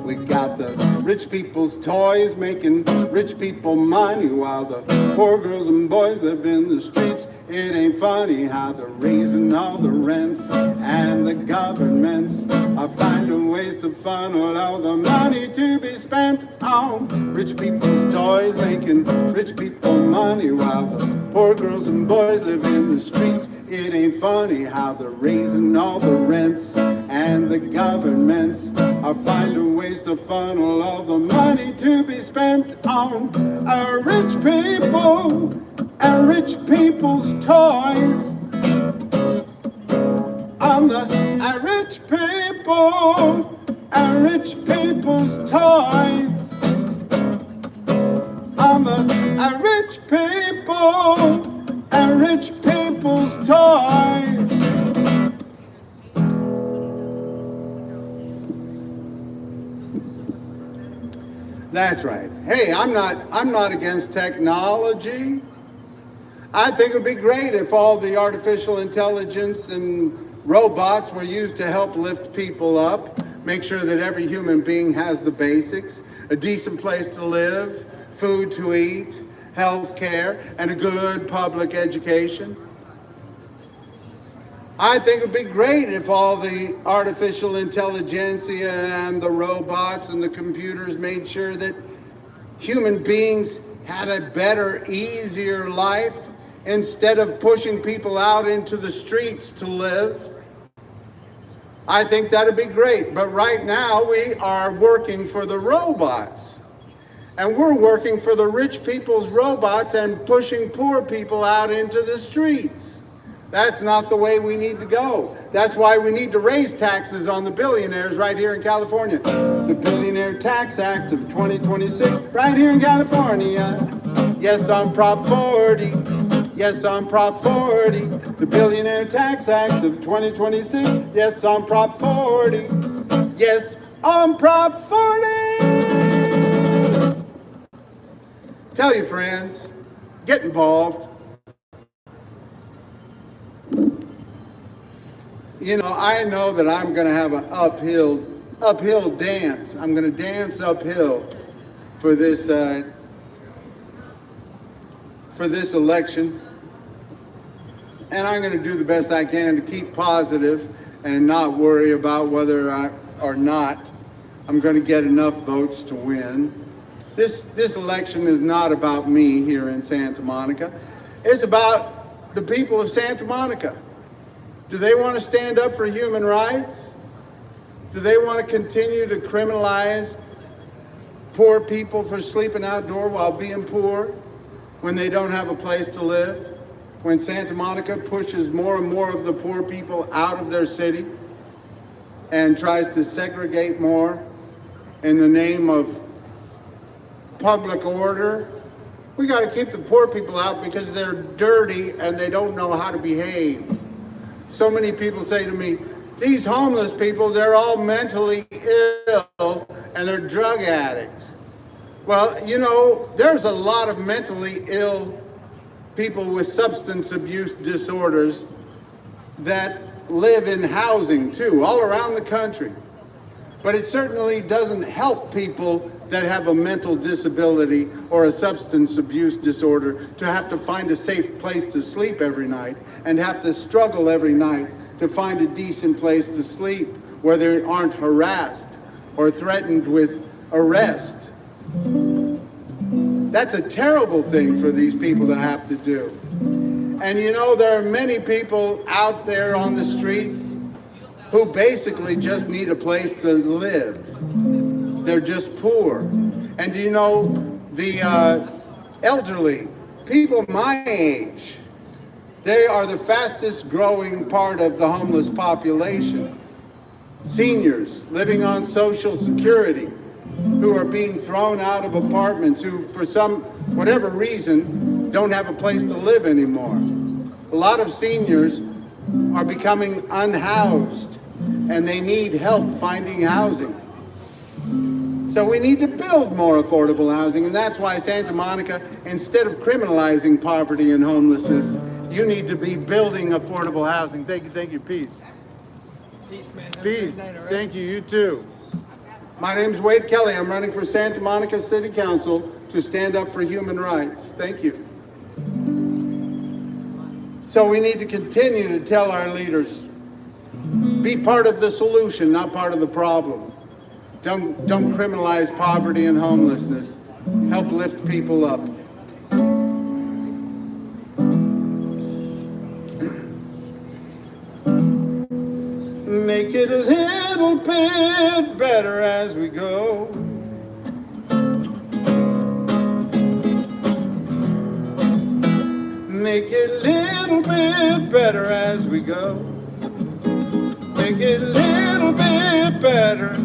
We got the rich people's toys making rich people money while the poor girls and boys live in the streets. It ain't funny how they're raising all the rents and the governments are finding ways to funnel all the money to be spent on rich people's toys making rich people money while the poor girls and boys live in the streets. It ain't funny how they're raising all the rents and the governments are finding ways to funnel all the money to be spent on our rich people and rich people's toys. On the rich people and rich people's toys. On the rich people and rich people's toys. That's right. Hey, I'm not against technology. I think it would be great if all the artificial intelligence and robots were used to help lift people up, make sure that every human being has the basics, a decent place to live, food to eat, health care, and a good public education. I think it would be great if all the artificial intelligentsia and the robots and the computers made sure that human beings had a better, easier life instead of pushing people out into the streets to live. I think that'd be great. But right now we are working for the robots. And we're working for the rich people's robots and pushing poor people out into the streets. That's not the way we need to go. That's why we need to raise taxes on the billionaires right here in California. The Billionaire Tax Act of 2026, right here in California. Yes, on Prop 40. Yes, on Prop 40. The Billionaire Tax Act of 2026. Yes, on Prop 40. Yes, on Prop 40. Tell your friends, get involved. You know, I know that I'm going to have an uphill dance. I'm going to dance uphill for this election. And I'm going to do the best I can to keep positive and not worry about whether or not I'm going to get enough votes to win. This election is not about me here in Santa Monica. It's about the people of Santa Monica. Do they want to stand up for human rights? Do they want to continue to criminalize poor people for sleeping outdoors while being poor when they don't have a place to live? When Santa Monica pushes more and more of the poor people out of their city and tries to segregate more in the name of public order? We got to keep the poor people out because they're dirty and they don't know how to behave. So many people say to me, these homeless people, they're all mentally ill and they're drug addicts. Well, you know, there's a lot of mentally ill people with substance abuse disorders that live in housing too, all around the country. But it certainly doesn't help people that have a mental disability or a substance abuse disorder to have to find a safe place to sleep every night and have to struggle every night to find a decent place to sleep where they aren't harassed or threatened with arrest. That's a terrible thing for these people to have to do. And you know, there are many people out there on the streets who basically just need a place to live. They're just poor. And do you know, the elderly, people my age, they are the fastest growing part of the homeless population. Seniors living on Social Security who are being thrown out of apartments, who for whatever reason don't have a place to live anymore. A lot of seniors are becoming unhoused and they need help finding housing. So we need to build more affordable housing, and that's why Santa Monica, instead of criminalizing poverty and homelessness, you need to be building affordable housing. Thank you, peace.
Peace, man. Have a
Peace,
good night, all right?
thank you, you too. My name's Wade Kelley. I'm running for Santa Monica City Council to stand up for human rights. Thank you. So we need to continue to tell our leaders, be part of the solution, not part of the problem. Don't criminalize poverty and homelessness. Help lift people up. Make it a little bit better as we go. Make it a little bit better as we go. Make it a little bit better.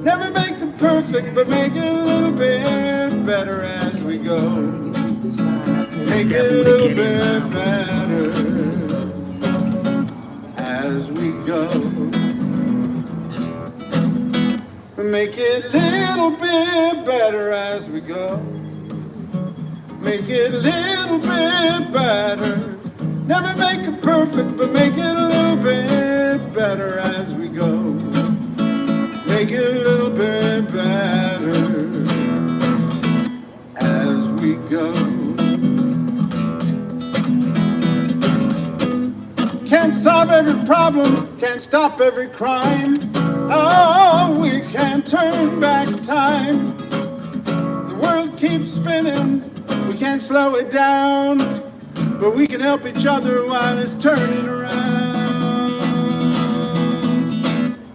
Never make it perfect, but make it a little bit better as we go. Make it a little bit better as we go. Make it a little bit better as we go. Make it a little bit better. Never make it perfect, but make it a little bit better as we go. Make it a little bit better as we go. Can't solve every problem, can't stop every crime. Oh, we can't turn back time. The world keeps spinning, we can't slow it down, but we can help each other while it's turning around.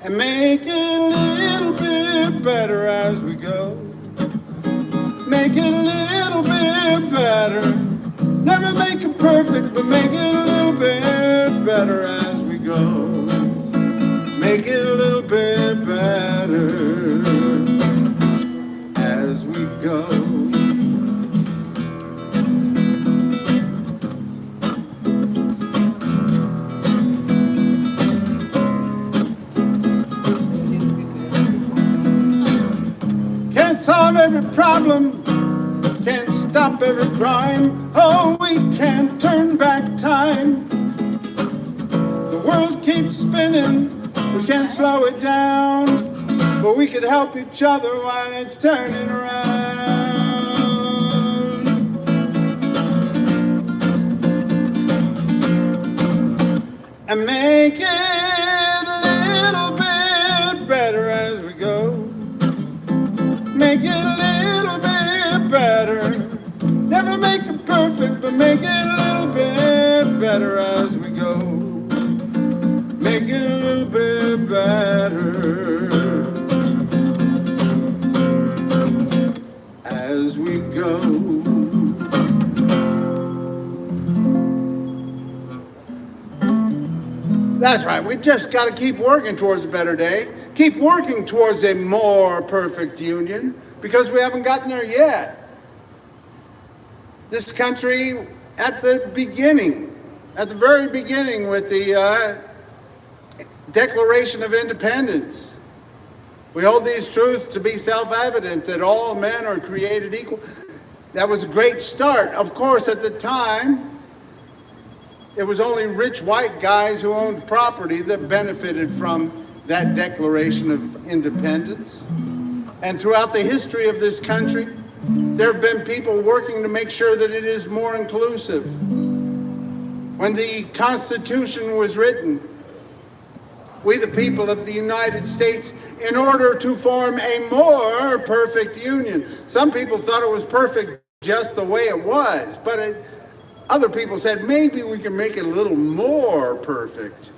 And make it a little bit better as we go. Make it a little bit better. Never make it perfect, but make it a little bit better as we go. Make it a little bit better as we go. Can't solve every problem, can't stop every crime. Oh, we can't turn back time. The world keeps spinning, we can't slow it down, but we could help each other while it's turning around. And make it a little bit better as we go. Make it a little bit better. Never make it perfect, but make it a little bit better as we go. Make it a little bit better as we go. That's right, we just got to keep working towards a better day. Keep working towards a more perfect union, because we haven't gotten there yet. This country, at the very beginning with the Declaration of Independence, we hold these truths to be self-evident, that all men are created equal. That was a great start. Of course, at the time, it was only rich white guys who owned property that benefited from that Declaration of Independence. And throughout the history of this country, there have been people working to make sure that it is more inclusive. When the Constitution was written, we the people of the United States, in order to form a more perfect union. Some people thought it was perfect just the way it was, but other people said maybe we can make it a little more perfect,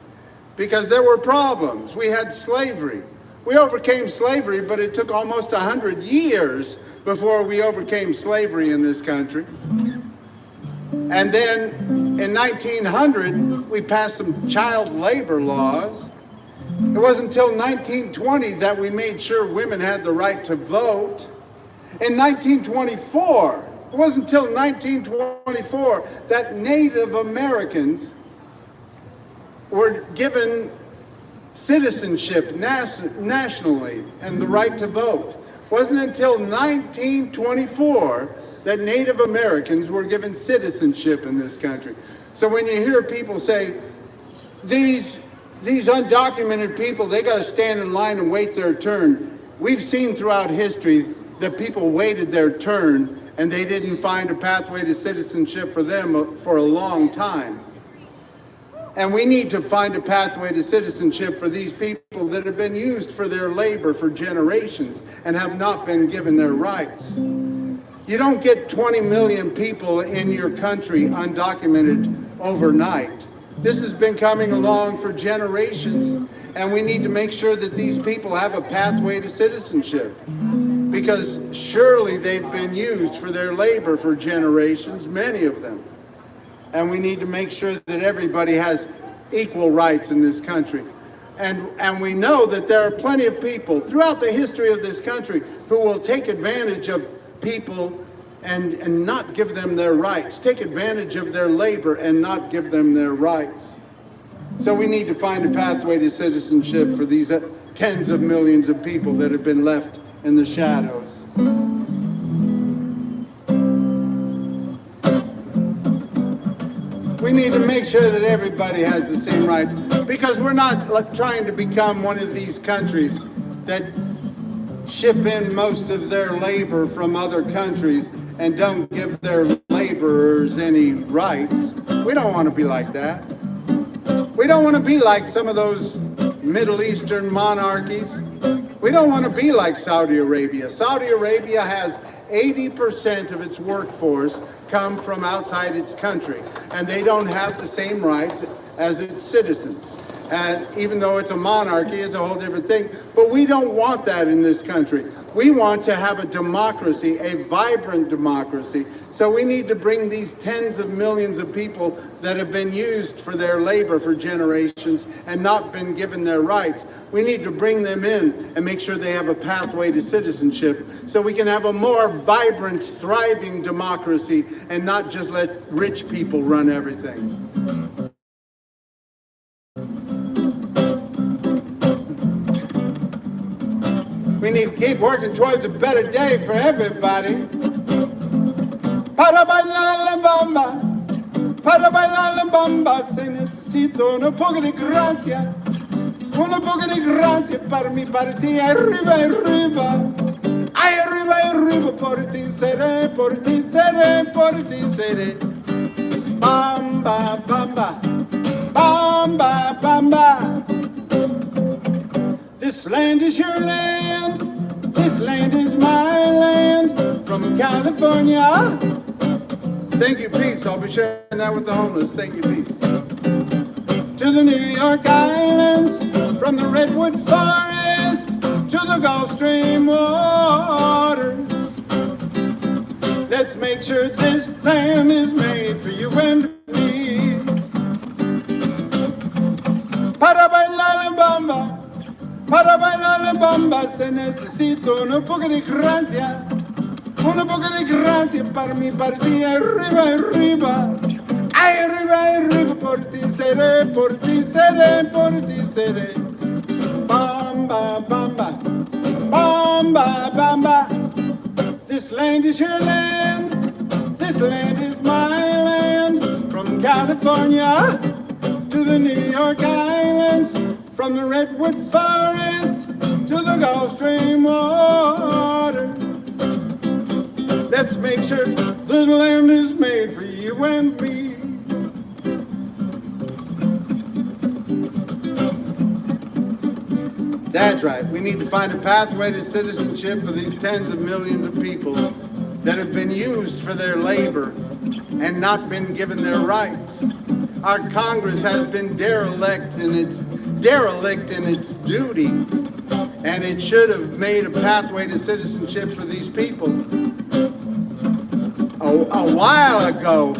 because there were problems. We had slavery. We overcame slavery, but it took almost 100 years before we overcame slavery in this country. And then in 1900, we passed some child labor laws. It wasn't until 1920 that we made sure women had the right to vote. In 1924, it wasn't until 1924 that Native Americans were given citizenship nationally and the right to vote. Wasn't until 1924 that Native Americans were given citizenship in this country. So when you hear people say, these undocumented people, they got to stand in line and wait their turn. We've seen throughout history that people waited their turn and they didn't find a pathway to citizenship for them for a long time. And we need to find a pathway to citizenship for these people that have been used for their labor for generations and have not been given their rights. You don't get 20 million people in your country undocumented overnight. This has been coming along for generations, and we need to make sure that these people have a pathway to citizenship, because surely they've been used for their labor for generations, many of them. And we need to make sure that everybody has equal rights in this country. And we know that there are plenty of people throughout the history of this country who will take advantage of people and not give them their rights, take advantage of their labor and not give them their rights. So we need to find a pathway to citizenship for these tens of millions of people that have been left in the shadows. We need to make sure that everybody has the same rights, because we're not trying to become one of these countries that ship in most of their labor from other countries and don't give their laborers any rights. We don't want to be like that. We don't want to be like some of those Middle Eastern monarchies. We don't want to be like Saudi Arabia. Saudi Arabia has 80% of its workforce come from outside its country, and they don't have the same rights as its citizens. And even though it's a monarchy, it's a whole different thing. But we don't want that in this country. We want to have a democracy, a vibrant democracy. So we need to bring these tens of millions of people that have been used for their labor for generations and not been given their rights. We need to bring them in and make sure they have a pathway to citizenship so we can have a more vibrant, thriving democracy and not just let rich people run everything. We need to keep working towards a better day for everybody. Para bailar la bamba, se necesita un poco de gracia para mi partir, arriba, arriba. Ay, arriba, arriba, por ti seré, por ti seré, por ti seré. Bamba, bamba, bamba, bamba. This land is your land, this land is my land, from California. Thank you, peace. I'll be sharing that with the homeless. Thank you, peace. To the New York Islands, from the Redwood Forest to the Gulf Stream waters. Let's make sure this land is made for you and me. Para bailar la bamba. Para bailar la bamba se necesita un poco de gracia para mi partir, arriba, arriba. Ay, arriba, arriba, por ti seré, por ti seré, por ti seré. Bamba, bamba, bamba, bamba. This land is your land, this land is my land. From California to the New York Islands, from the Redwood Forest to the Gulf Stream waters. Let's make sure the land is made for you and me. That's right. We need to find a pathway to citizenship for these tens of millions of people that have been used for their labor and not been given their rights. Our Congress has been derelict in its duty, and it should have made a pathway to citizenship for these people a while ago,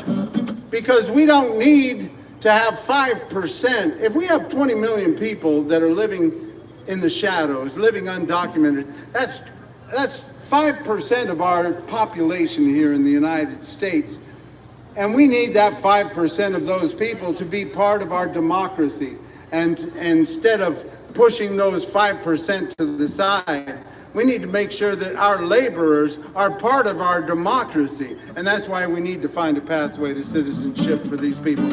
because we don't need to have 5%. If we have 20 million people that are living in the shadows, living undocumented, that's 5% of our population here in the United States. And we need that 5% of those people to be part of our democracy. And instead of pushing those 5% to the side, We need to make sure that our laborers are part of our democracy. And that's why we need to find a pathway to citizenship for these people.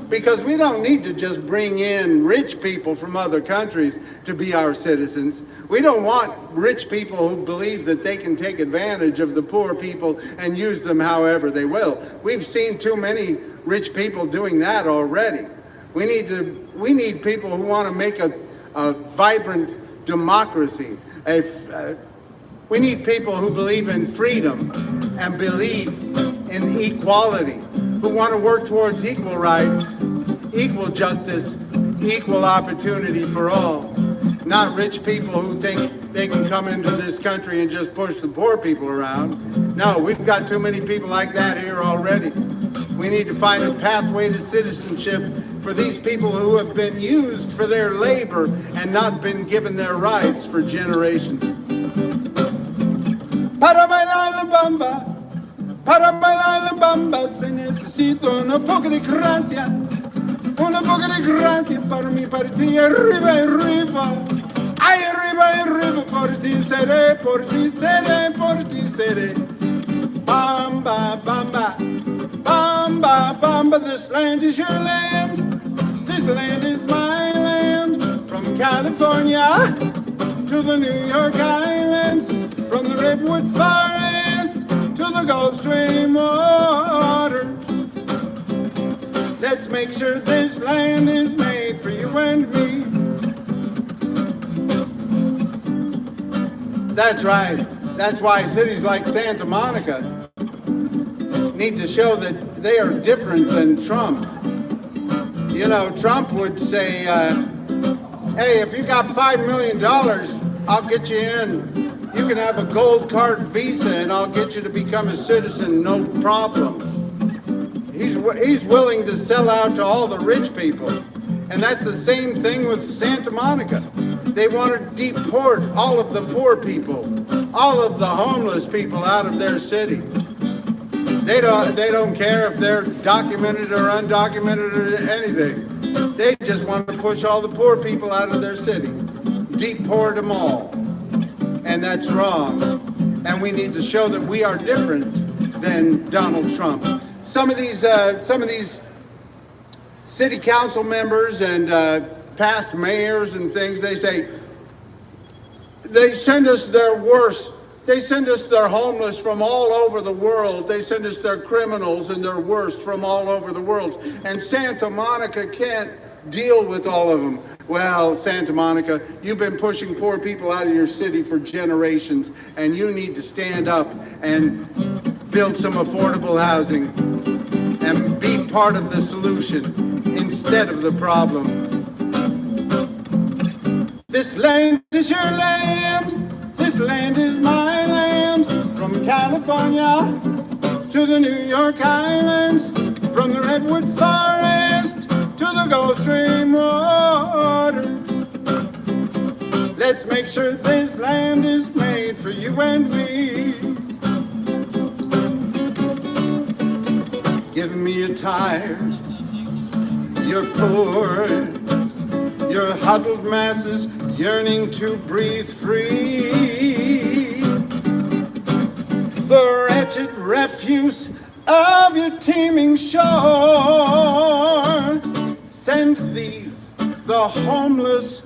Because we don't need to just bring in rich people from other countries to be our citizens. We don't want rich people who believe that they can take advantage of the poor people and use them however they will. We've seen too many rich people doing that already. We need people who want to make a vibrant democracy. We need people who believe in freedom and believe in equality, who want to work towards equal rights, equal justice, equal opportunity for all. Not rich people who think they can come into this country and just push the poor people around. No, we've got too many people like that here already. We need to find a pathway to citizenship for these people who have been used for their labor and not been given their rights for generations. Para bailar la bamba, se necesita un poco de gracia para mí, para ti, arriba, arriba. Ay, arriba, arriba, por ti seré, por ti seré, por ti seré. Bamba, bamba, bamba, bamba, this land is your land. This land is my land. From California to the New York Islands, from the Redwood Forest to the Gulf Stream waters. Let's make sure this land is made for you and me. That's right. That's why cities like Santa Monica need to show that they are different than Trump. You know, Trump would say, hey, if you got $5 million, I'll get you in. You can have a gold card visa and I'll get you to become a citizen, no problem. He's willing to sell out to all the rich people. And that's the same thing with Santa Monica. They want to deport all of the poor people, all of the homeless people out of their city. They don't care if they're documented or undocumented or anything. They just want to push all the poor people out of their city. Deport them all. And that's wrong. And we need to show that we are different than Donald Trump. Some of these city council members and past mayors and things, they say, they send us their worst. They send us their homeless from all over the world. They send us their criminals and their worst from all over the world. And Santa Monica can't deal with all of them. Well, Santa Monica, you've been pushing poor people out of your city for generations, and you need to stand up and build some affordable housing and be part of the solution instead of the problem. This land is your land. This land is my land. From California to the New York Islands, from the Redwood Forest to the Gulf Stream waters. Let's make sure this land is made for you and me. Give me a tire, you're poor, your huddled masses yearning to breathe free. The wretched refuse of your teeming shore. Send these, the homeless,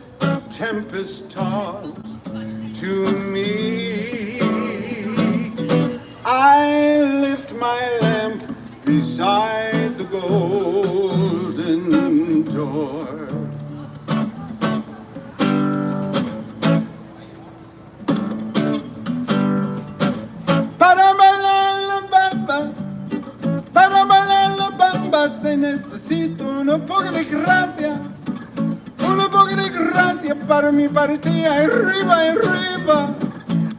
tempest-tossed, to me. I lift my lamp beside the golden door. Se necesita un poco de gracia para mí, para ti, arriba, arriba,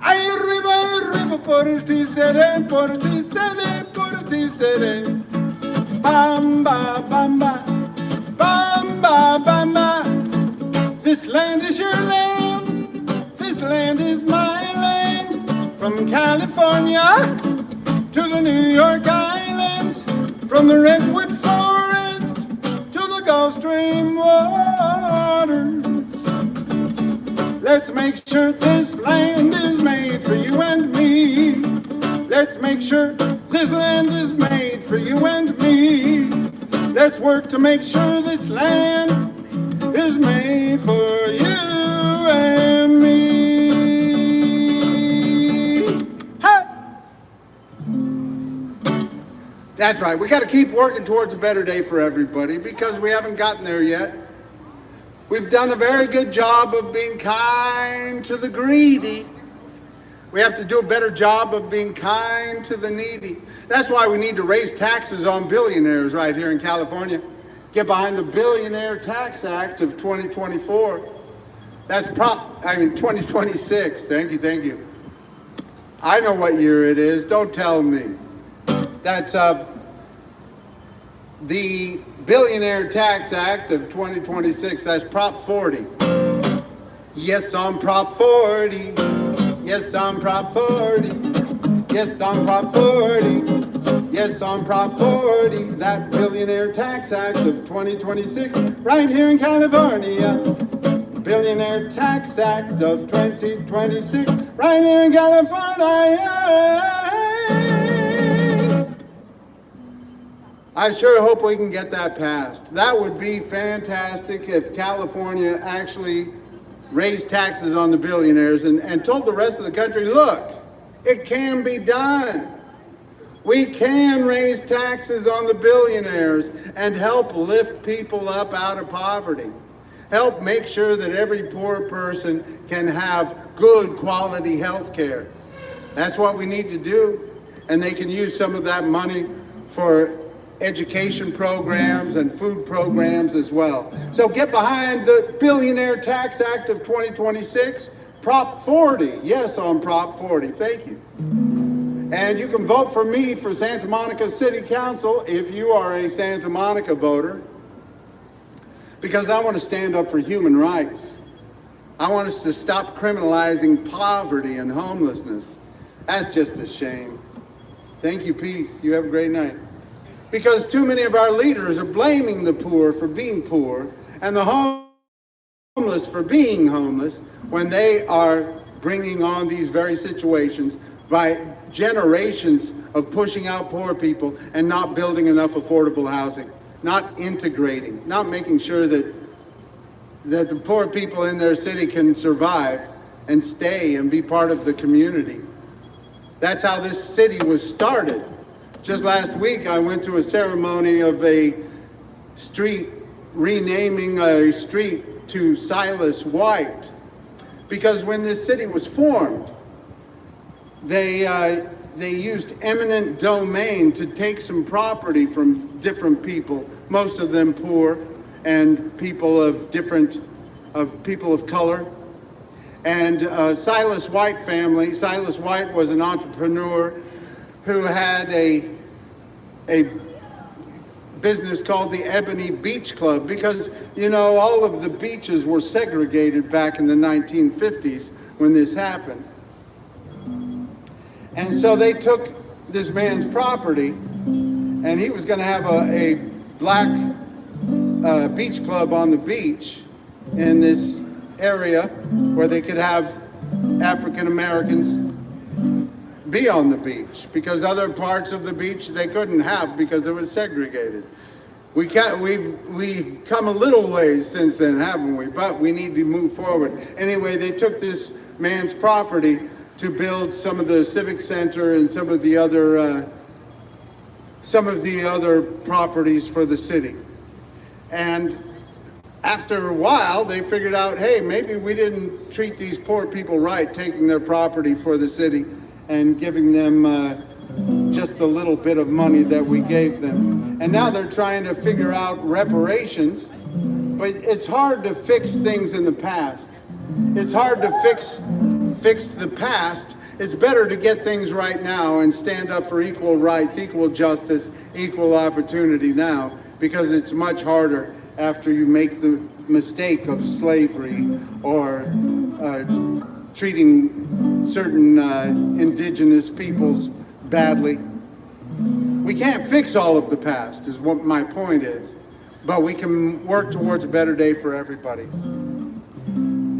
arriba, arriba, por ti seré, por ti seré, por ti seré. Bamba, bamba, bamba, bamba. This land is your land, this land is my land. From California to the New York Islands, from the Redwood Forest to the Gulf Stream waters. Let's make sure this land is made for you and me. Let's make sure this land is made for you and me. Let's work to make sure this land is made for you and me. Hey! That's right. We got to keep working towards a better day for everybody because we haven't gotten there yet. We've done a very good job of being kind to the greedy. We have to do a better job of being kind to the needy. That's why we need to raise taxes on billionaires right here in California. Get behind the Billionaire Tax Act of 2024. That's 2026. Thank you. I know what year it is. Don't tell me. That's the Billionaire Tax Act of 2026. That's Prop 40. Yes, I'm Prop 40. Yes, I'm Prop 40. Yes, I'm Prop 40. Yes, I'm Prop 40. That Billionaire Tax Act of 2026 right here in California. Billionaire Tax Act of 2026 right here in California. I sure hope we can get that passed. That would be fantastic if California actually raised taxes on the billionaires and told the rest of the country, look, it can be done. We can raise taxes on the billionaires and help lift people up out of poverty. Help make sure that every poor person can have good quality health care. That's what we need to do. And they can use some of that money for education programs and food programs as well. So get behind the Billionaire Tax Act of 2026, Prop 40. Yes, on Prop 40. Thank you. And you can vote for me for Santa Monica City Council if you are a Santa Monica voter, because I want to stand up for human rights. I want us to stop criminalizing poverty and homelessness. That's just a shame. Thank you, peace. You have a great night. Because too many of our leaders are blaming the poor for being poor and the homeless for being homeless when they are bringing on these very situations by generations of pushing out poor people and not building enough affordable housing, not integrating, not making sure that the poor people in their city can survive and stay and be part of the community. That's how this city was started. Just last week, I went to a ceremony of a street, renaming a street to Silas White, because when this city was formed, they used eminent domain to take some property from different people, most of them poor and people of people of color. And Silas White family, Silas White was an entrepreneur who had a business called the Ebony Beach Club, because, you know, all of the beaches were segregated back in the 1950s when this happened. And so they took this man's property, and he was going to have a black beach club on the beach in this area where they could have African Americans be on the beach, because other parts of the beach they couldn't have because it was segregated. We've come a little ways since then, haven't we? But we need to move forward. Anyway, they took this man's property to build some of the civic center and some of the other properties for the city. And after a while, they figured out, hey, maybe we didn't treat these poor people right, taking their property for the city and giving them just the little bit of money that we gave them. And now they're trying to figure out reparations, but it's hard to fix things in the past. It's hard to fix the past. It's better to get things right now and stand up for equal rights, equal justice, equal opportunity now, because it's much harder after you make the mistake of slavery or treating certain indigenous peoples badly. We can't fix all of the past, is what my point is, but we can work towards a better day for everybody.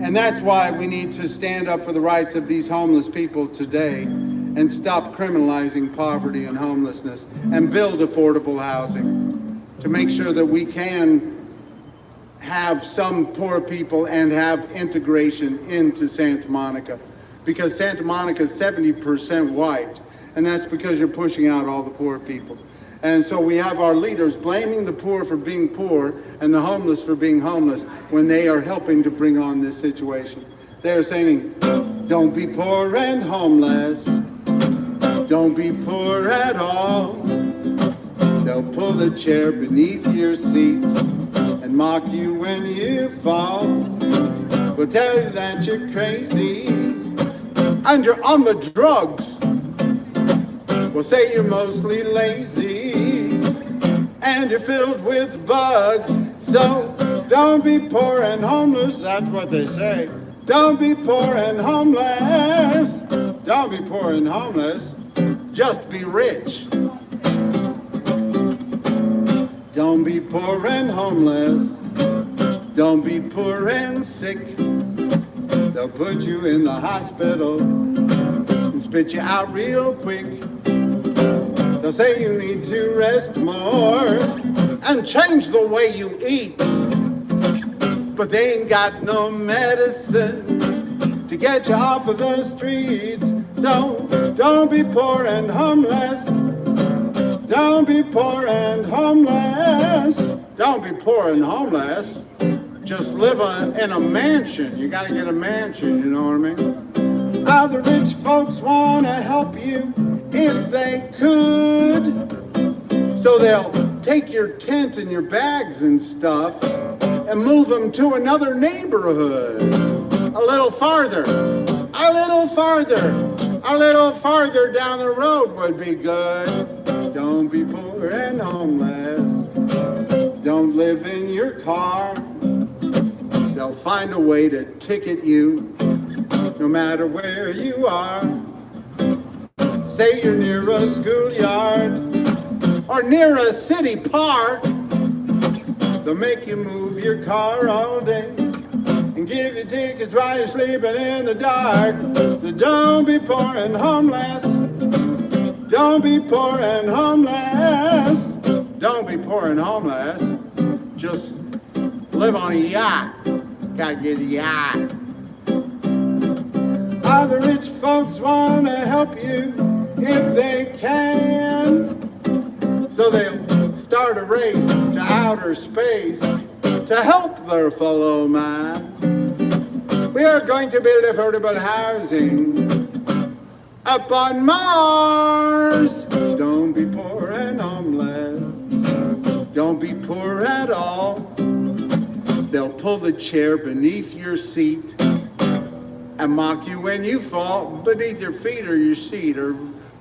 And that's why we need to stand up for the rights of these homeless people today and stop criminalizing poverty and homelessness and build affordable housing to make sure that we can have some poor people and have integration into Santa Monica. Because Santa Monica is 70% white, and that's because you're pushing out all the poor people. And so we have our leaders blaming the poor for being poor and the homeless for being homeless when they are helping to bring on this situation. They're saying, don't be poor and homeless. Don't be poor at all. They'll pull the chair beneath your seat and mock you when you fall. We'll tell you that you're crazy and you're on the drugs. We'll say you're mostly lazy and you're filled with bugs. So don't be poor and homeless. That's what they say. Don't be poor and homeless. Don't be poor and homeless. Just be rich. Don't be poor and homeless. Don't be poor and sick. They'll put you in the hospital and spit you out real quick. They'll say you need to rest more and change the way you eat. But they ain't got no medicine to get you off of the streets. So don't be poor and homeless. Don't be poor and homeless. Don't be poor and homeless. Just live in a mansion. You gotta get a mansion, you know what I mean? Other rich folks wanna help you if they could. So they'll take your tent and your bags and stuff and move them to another neighborhood. A little farther, a little farther, a little farther down the road would be good. Don't be poor and homeless. Don't live in your car. They'll find a way to ticket you no matter where you are. Say you're near a schoolyard or near a city park. They'll make you move your car all day and give you tickets while you're sleeping in the dark. So don't be poor and homeless. Don't be poor and homeless. Don't be poor and homeless. Just live on a yacht. Gotta get a yacht. Other rich folks wanna help you if they can. So they'll start a race to outer space to help their fellow man. We are going to build affordable housing up on Mars. Don't be poor and homeless. Don't be poor at all. They'll pull the chair beneath your seat and mock you when you fall beneath your feet or your seat or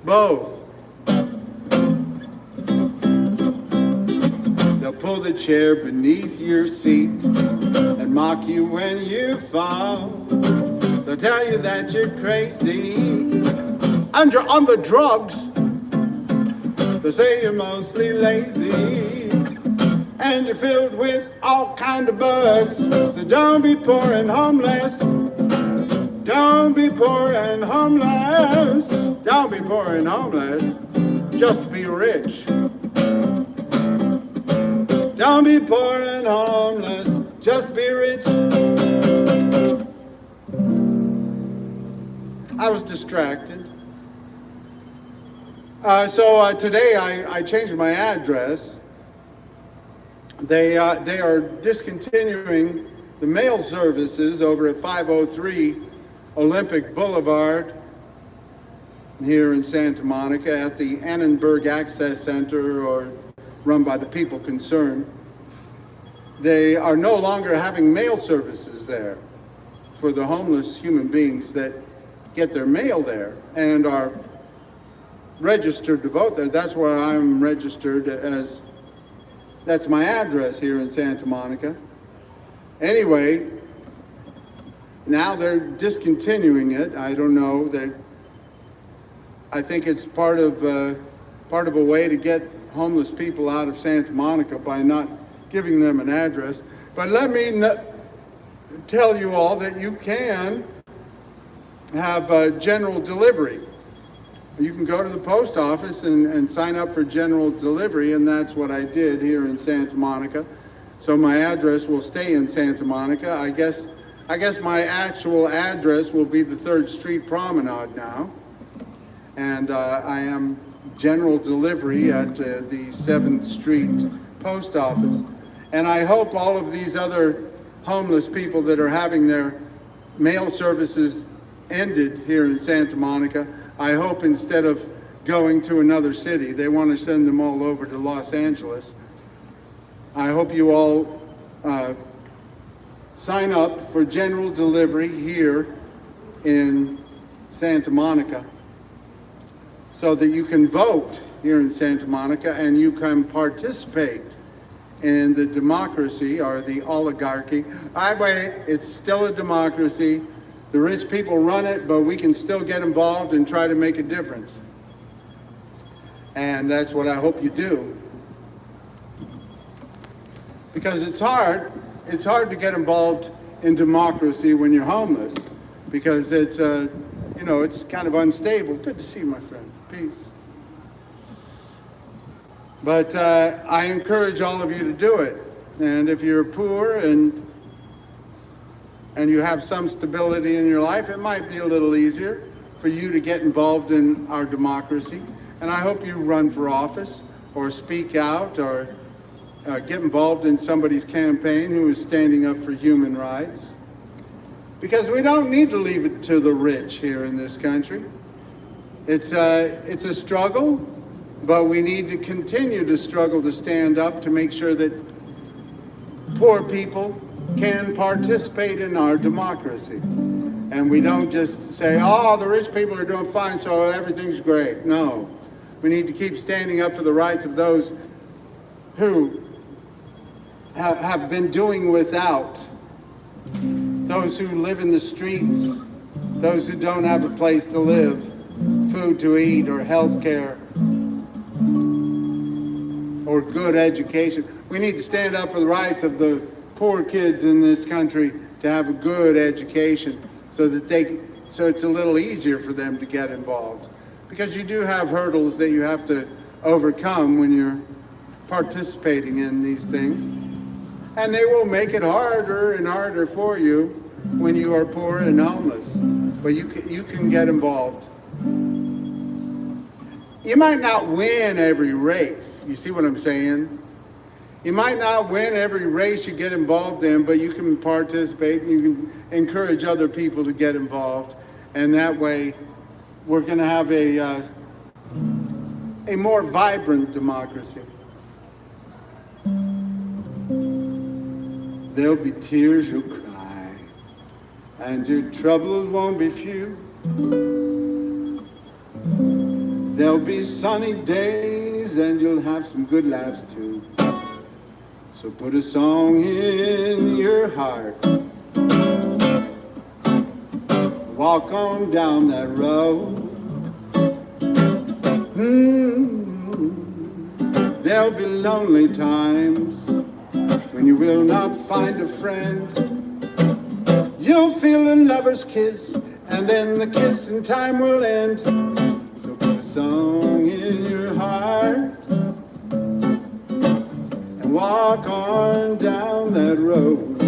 both. They'll pull the chair beneath your seat and mock you when you fall. They'll tell you that you're crazy and you're on the drugs. They'll say you're mostly lazy and you're filled with all kind of bugs. So don't be poor and homeless. Don't be poor and homeless. Don't be poor and homeless. Just be rich. Don't be poor and homeless. Just be rich. I was distracted. So today I changed my address. They are discontinuing the mail services over at 503 Olympic Boulevard here in Santa Monica at the Annenberg Access Center, or run by the people concerned. They are no longer having mail services there for the homeless human beings that get their mail there and are registered to vote there. That's where I'm registered as. That's my address here in Santa Monica. Anyway, now they're discontinuing it. I don't know. I think it's part of a way to get homeless people out of Santa Monica by not giving them an address. But let me tell you all that you can have general delivery. You can go to the post office and sign up for general delivery, and that's what I did here in Santa Monica. So my address will stay in Santa Monica. I guess my actual address will be the 3rd Street Promenade now. And I am general delivery at the 7th Street Post Office. And I hope all of these other homeless people that are having their mail services ended here in Santa Monica, I hope instead of going to another city, they want to send them all over to Los Angeles. I hope you all sign up for general delivery here in Santa Monica so that you can vote here in Santa Monica and you can participate in the democracy or the oligarchy. It's still a democracy. The rich people run it, but we can still get involved and try to make a difference. And that's what I hope you do. Because it's hard to get involved in democracy when you're homeless, because it's it's kind of unstable. Good to see you, my friend. Peace. But I encourage all of you to do it. And if you're poor and you have some stability in your life, it might be a little easier for you to get involved in our democracy. And I hope you run for office or speak out or get involved in somebody's campaign who is standing up for human rights. Because we don't need to leave it to the rich here in this country. It's a struggle, but we need to continue to struggle to stand up to make sure that poor people can participate in our democracy. And we don't just say, oh, the rich people are doing fine, so everything's great. No, we need to keep standing up for the rights of those who have been doing without, those who live in the streets, those who don't have a place to live, food to eat or health care or good education. We need to stand up for the rights of the poor kids in this country to have a good education so it's a little easier for them to get involved. Because you do have hurdles that you have to overcome when you're participating in these things. And they will make it harder and harder for you when you are poor and homeless. But you can get involved. You might not win every race. You see what I'm saying? You might not win every race you get involved in, but you can participate and you can encourage other people to get involved. And that way, we're going to have a more vibrant democracy. There'll be tears you'll cry, and your troubles won't be few. There'll be sunny days, and you'll have some good laughs too. So put a song in your heart. Walk on down that road. There'll be lonely times when you will not find a friend. You'll feel a lover's kiss, and then the kissing time will end. So put a song in your heart and walk on down that road.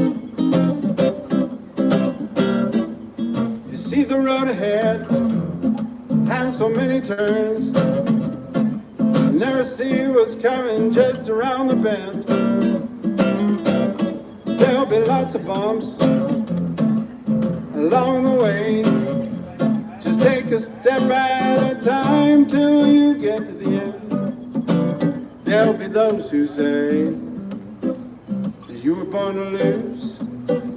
You see the road ahead has so many turns. You never see what's coming just around the bend. There'll be lots of bumps along the way. Just take a step at a time till you get to the end. There'll be those who say that you were born to lose.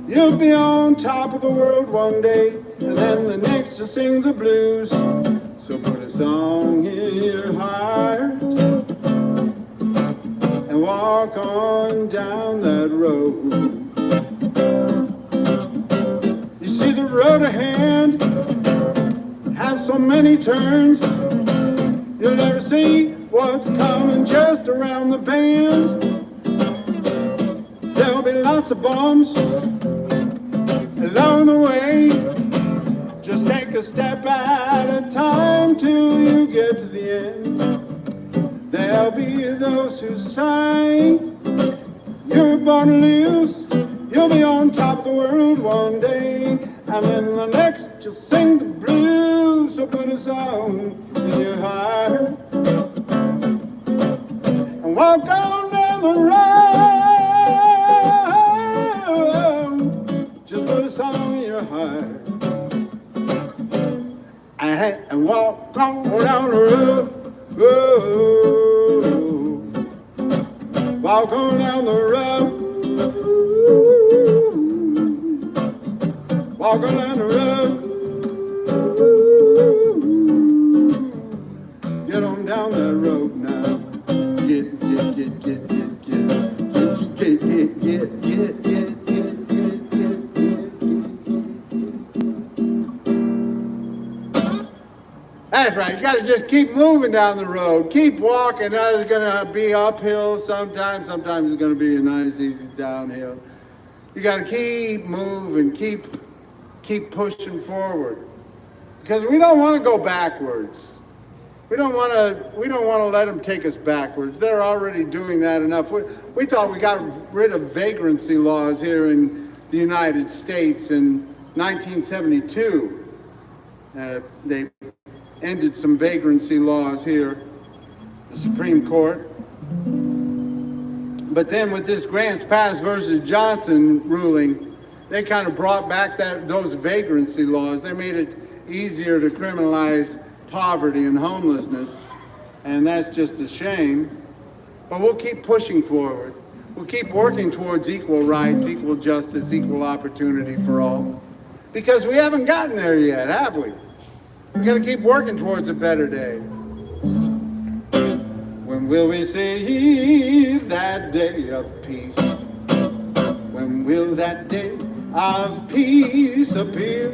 You'll be on top of the world one day, and then the next you'll sing the blues. So put a song in your heart and walk on down that road. You see the road ahead has so many turns. You'll never see what's coming just around the bend. There'll be lots of bumps along the way. Just take a step at a time till you get to the end. There'll be those who say you're born to lose. You'll be on top of the world one day, and then the next you'll sing the blues. So put a song in your heart and walk on down the road. Just put a song in your heart and walk on down the road. Walk on down the road. Walk on down the road. Get on down that road now. Get. That's right. You got to just keep moving down the road. Keep walking. Now it's going to be uphill sometimes. Sometimes it's going to be a nice, easy downhill. You got to keep moving. Keep pushing forward, because we don't want to go backwards. We don't want to let them take us backwards. They're already doing that enough. We thought we got rid of vagrancy laws here in the United States in 1972. They ended some vagrancy laws here, the Supreme Court. But then with this Grants Pass versus Johnson ruling, they kind of brought back those vagrancy laws. They made it easier to criminalize poverty and homelessness, and that's just a shame. But we'll keep pushing forward. We'll keep working towards equal rights, equal justice, equal opportunity for all, because we haven't gotten there yet, have we? We've got to keep working towards a better day. When will we see that day of peace? When will that day of peace appear?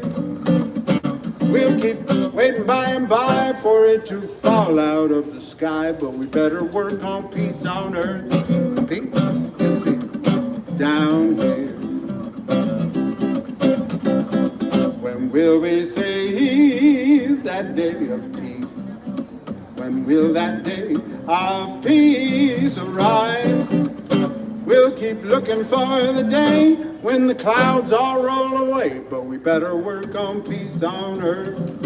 We'll keep waiting by and by for it to fall out of the sky, but we better work on peace on earth. Peace, you see, down here. When will we see that day of peace? When will that day of peace arrive? We'll keep looking for the day when the clouds all roll away, but we better work on peace on earth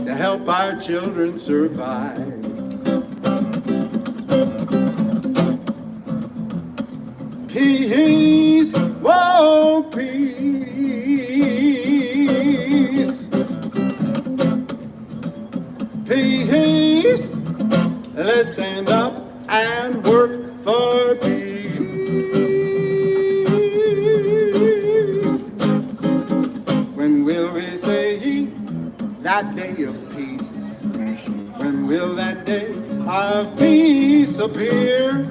to help our children survive. Peace, whoa, peace. Peace, let's stand up and work for peace. When will we see that day of peace? When will that day of peace appear?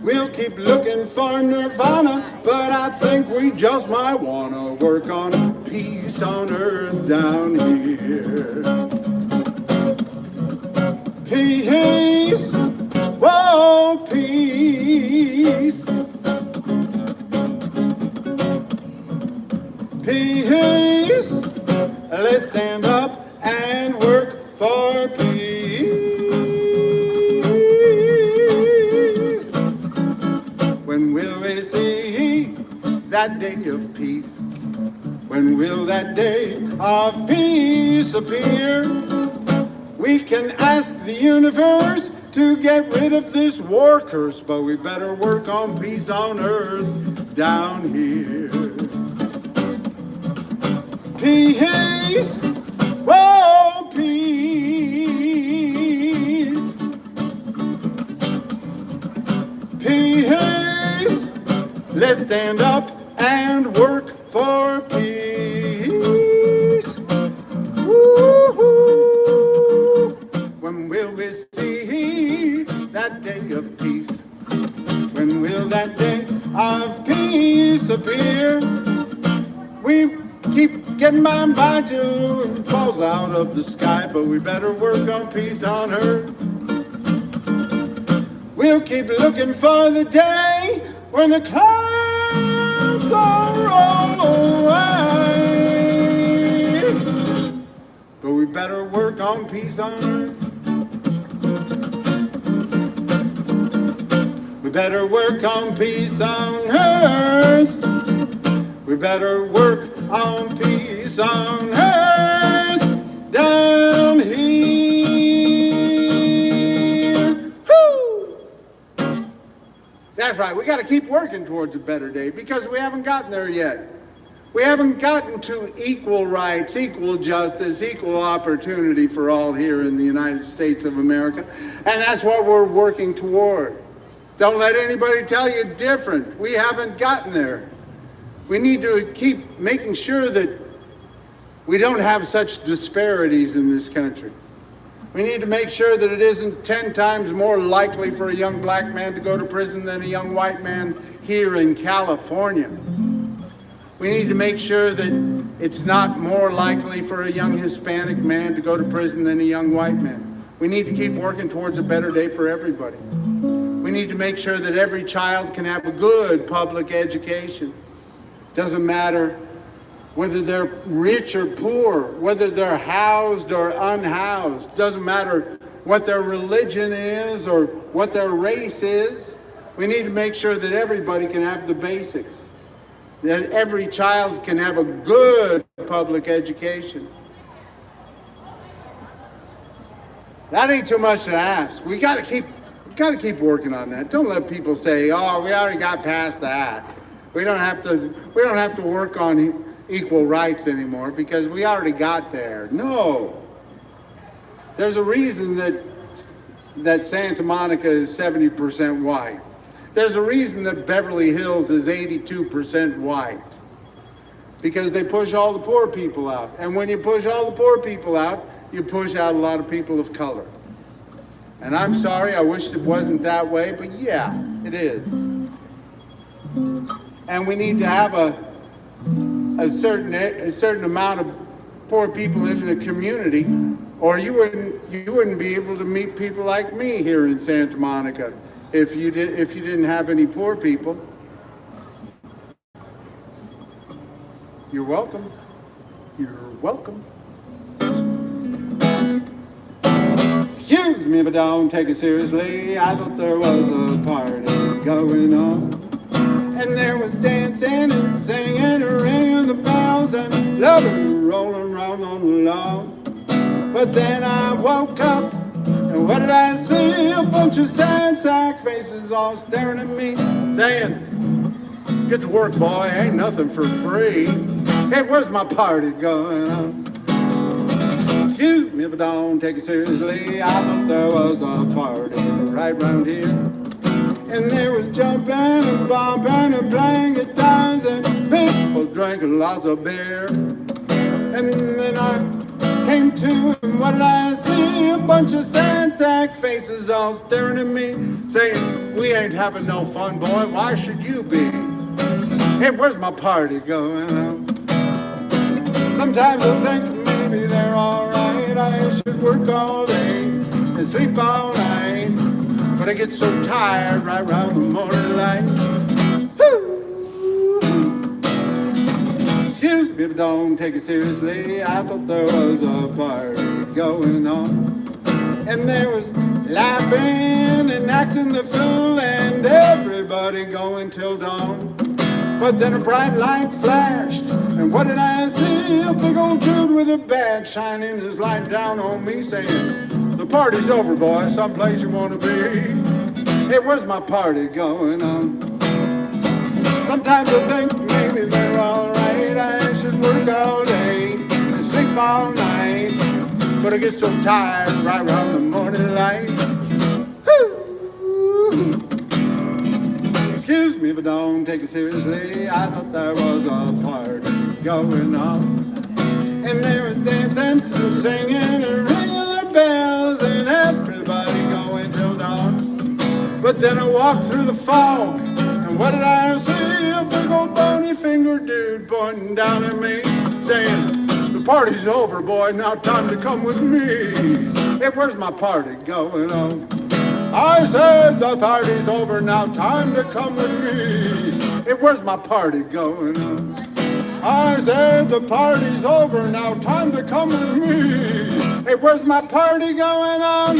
We'll keep looking for nirvana, but I think we just might want to work on peace on earth down here. Peace, whoa, peace. Peace, let's stand up and work for peace. When will we see that day of peace? When will that day of peace appear? We can ask the universe to get rid of this war curse, but we better work on peace on earth down here. Peace, whoa, peace. Peace, let's stand up and work for peace. Woo-hoo. When will we see that day of peace? When will that day of peace appear? We keep getting by and by till it falls out of the sky, but we better work on peace on earth. We'll keep looking for the day when the clouds are roll away. But we better work on peace on earth. We better work on peace on earth. We better work on peace on earth down here. Woo! That's right. We got to keep working towards a better day because we haven't gotten there yet. We haven't gotten to equal rights, equal justice, equal opportunity for all here in the United States of America. And that's what we're working toward. Don't let anybody tell you different. We haven't gotten there. We need to keep making sure that we don't have such disparities in this country. We need to make sure that it isn't 10 times more likely for a young black man to go to prison than a young white man here in California. We need to make sure that it's not more likely for a young Hispanic man to go to prison than a young white man. We need to keep working towards a better day for everybody. We need to make sure that every child can have a good public education. Doesn't matter whether they're rich or poor, whether they're housed or unhoused. Doesn't matter what their religion is or what their race is. We need to make sure that everybody can have the basics, that every child can have a good public education. That ain't too much to ask. We gotta keep working on that. Don't let people say, "Oh, we already got past that. We don't have to work on equal rights anymore because we already got there." No. There's a reason that Santa Monica is 70% white. There's a reason that Beverly Hills is 82% white. Because they push all the poor people out. And when you push all the poor people out, you push out a lot of people of color. And I'm sorry, I wish it wasn't that way, but yeah, it is. And we need to have a certain amount of poor people in the community, or you wouldn't be able to meet people like me here in Santa Monica if you didn't have any poor people. You're welcome. You're welcome. Excuse me, but don't take it seriously. I thought there was a party going on. And there was dancing and singing and ringing the bells and loving rolling around on the lawn. But then I woke up and what did I see? A bunch of sad sack faces all staring at me saying, "Get to work, boy, ain't nothing for free. Hey, where's my party going on?" Excuse me if I don't take it seriously. I thought there was a party right round here. And there was jumping and bumping and playing guitars and people drinking lots of beer. And then I came to, and what did I see? A bunch of sad sack faces all staring at me saying, "We ain't having no fun, boy, why should you be? Hey, where's my party going on?" Sometimes I think maybe they're alright. I should work all day and sleep all night, but I get so tired right around the morning light. Woo! Excuse me if I don't take it seriously. I thought there was a party going on. And there was laughing and acting the fool and everybody going till dawn. But then a bright light flashed, and what did I see? A big old dude with a badge shining his light down on me saying, "The party's over, boy, someplace you want to be. Hey, where's my party going on?" Sometimes I think maybe they're alright. I should work all day and sleep all night, but I get so tired right around the morning light. Woo! Excuse me if I don't take it seriously. I thought there was a party going on. And there was dancing and singing and ringing the bells and everybody going till dawn. But then I walked through the fog, and what did I see? A big old bony finger dude pointing down at me saying, "The party's over, boy, now time to come with me." Hey, where's my party going on? I said the party's over, now time to come with me. Hey, where's my party going on? I said the party's over, now time to come with me. Hey, where's my party going on?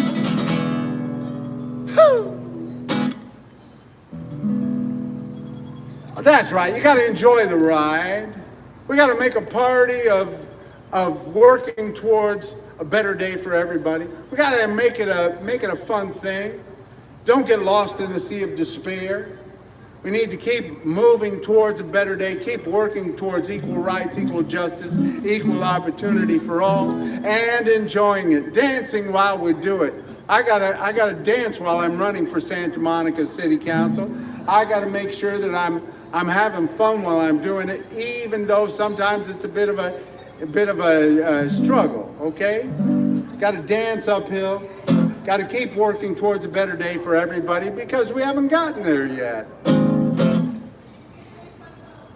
That's right, you gotta enjoy the ride. We gotta make a party of working towards a better day for everybody. We gotta make it a fun thing. Don't get lost in the sea of despair. We need to keep moving towards a better day, keep working towards equal rights, equal justice, equal opportunity for all, and enjoying it, dancing while we do it. I gotta dance while I'm running for Santa Monica City Council. I gotta make sure that I'm having fun while I'm doing it, even though sometimes it's a bit of a struggle, okay? Gotta dance uphill, gotta keep working towards a better day for everybody because we haven't gotten there yet.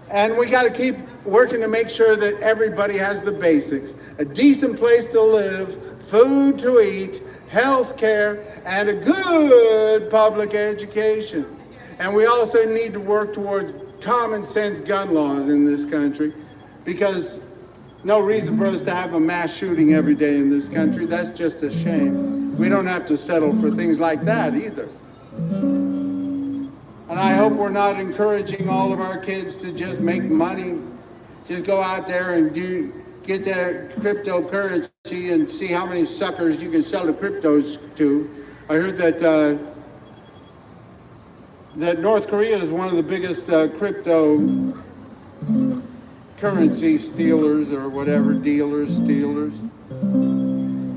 And we got to keep working to make sure that everybody has the basics. A decent place to live, food to eat, health care, and a good public education. And we also need to work towards common sense gun laws in this country, because no reason for us to have a mass shooting every day in this country. That's just a shame. We don't have to settle for things like that either. And I hope we're not encouraging all of our kids to just make money, just go out there and get their cryptocurrency and see how many suckers you can sell the cryptos to. I heard that North Korea is one of the biggest cryptocurrency stealers or whatever, stealers.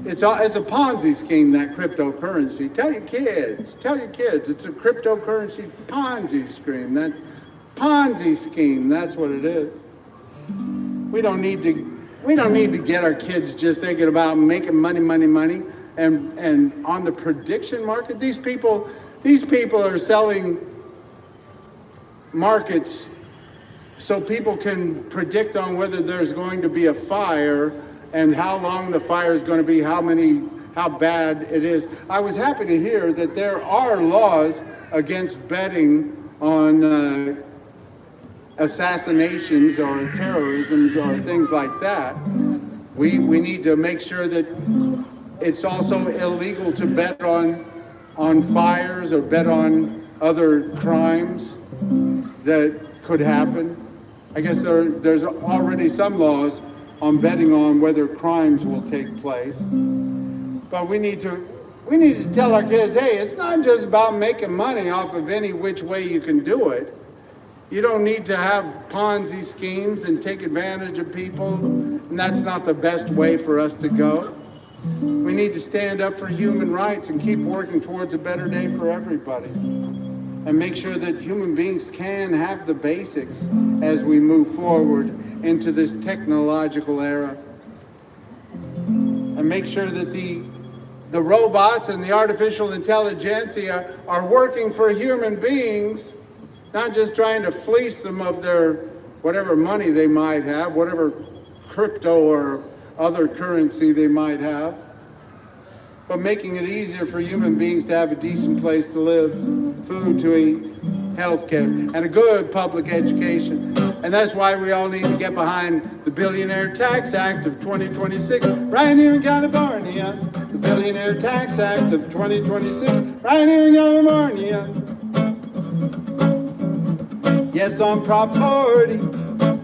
It's a Ponzi scheme, that cryptocurrency. Tell your kids, it's a cryptocurrency Ponzi scheme. That Ponzi scheme, that's what it is. We don't need to get our kids just thinking about making money, and on the prediction market. These people are selling markets so people can predict on whether there's going to be a fire and how long the fire is going to be, how bad it is. I was happy to hear that there are laws against betting on assassinations or terrorism or things like that. We need to make sure that it's also illegal to bet on fires or bet on other crimes that could happen. I guess there's already some laws on betting on whether crimes will take place. But we need to tell our kids, hey, it's not just about making money off of any which way you can do it. You don't need to have Ponzi schemes and take advantage of people, and that's not the best way for us to go. We need to stand up for human rights and keep working towards a better day for everybody, and make sure that human beings can have the basics as we move forward into this technological era. And make sure that the robots and the artificial intelligentsia are working for human beings, not just trying to fleece them of their whatever money they might have, whatever crypto or other currency they might have, but making it easier for human beings to have a decent place to live, food to eat, health care, and a good public education. And that's why we all need to get behind the Billionaire Tax Act of 2026, right here in California. The Billionaire Tax Act of 2026, right here in California. Yes, on Prop 40.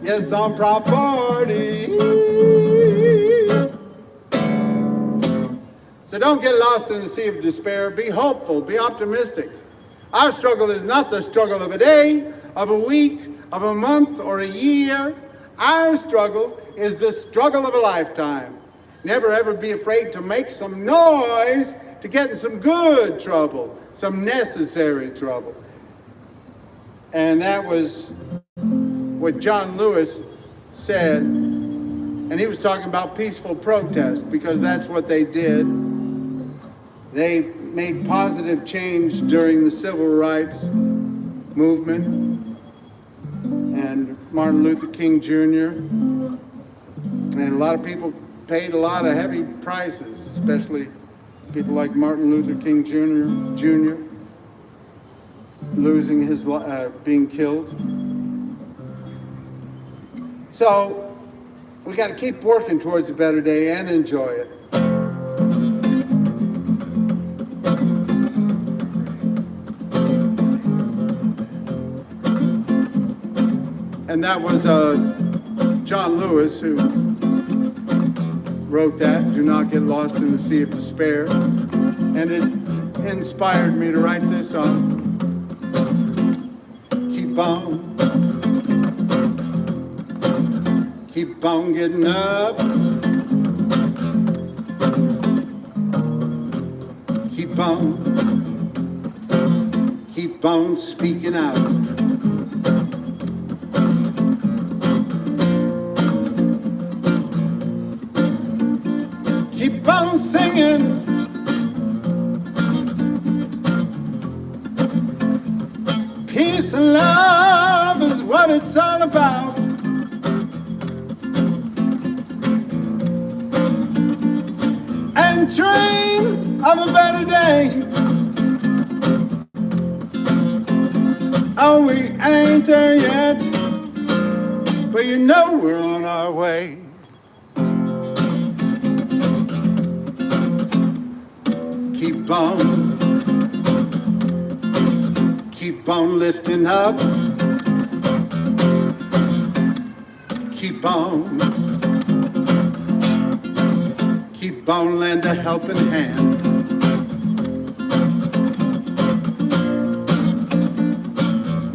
Yes, on Prop 40. So don't get lost in the sea of despair. Be hopeful, be optimistic. Our struggle is not the struggle of a day, of a week, of a month, or a year. Our struggle is the struggle of a lifetime. Never ever be afraid to make some noise to get in some good trouble, some necessary trouble. And that was what John Lewis said. And he was talking about peaceful protest, because that's what they did. They made positive change during the civil rights movement, and Martin Luther King Jr. And a lot of people paid a lot of heavy prices, especially people like Martin Luther King Jr. losing his being killed. So we got to keep working towards a better day and enjoy it. And that was John Lewis who wrote that, "Do not get lost in the sea of despair." And it inspired me to write this song. Keep on getting up. Keep on speaking out. Keep on singing. Peace and love is what it's all about. And dream of a better day. Oh, we ain't there yet, but you know we're on our way. Keep on lifting up. Keep on lend a helping hand.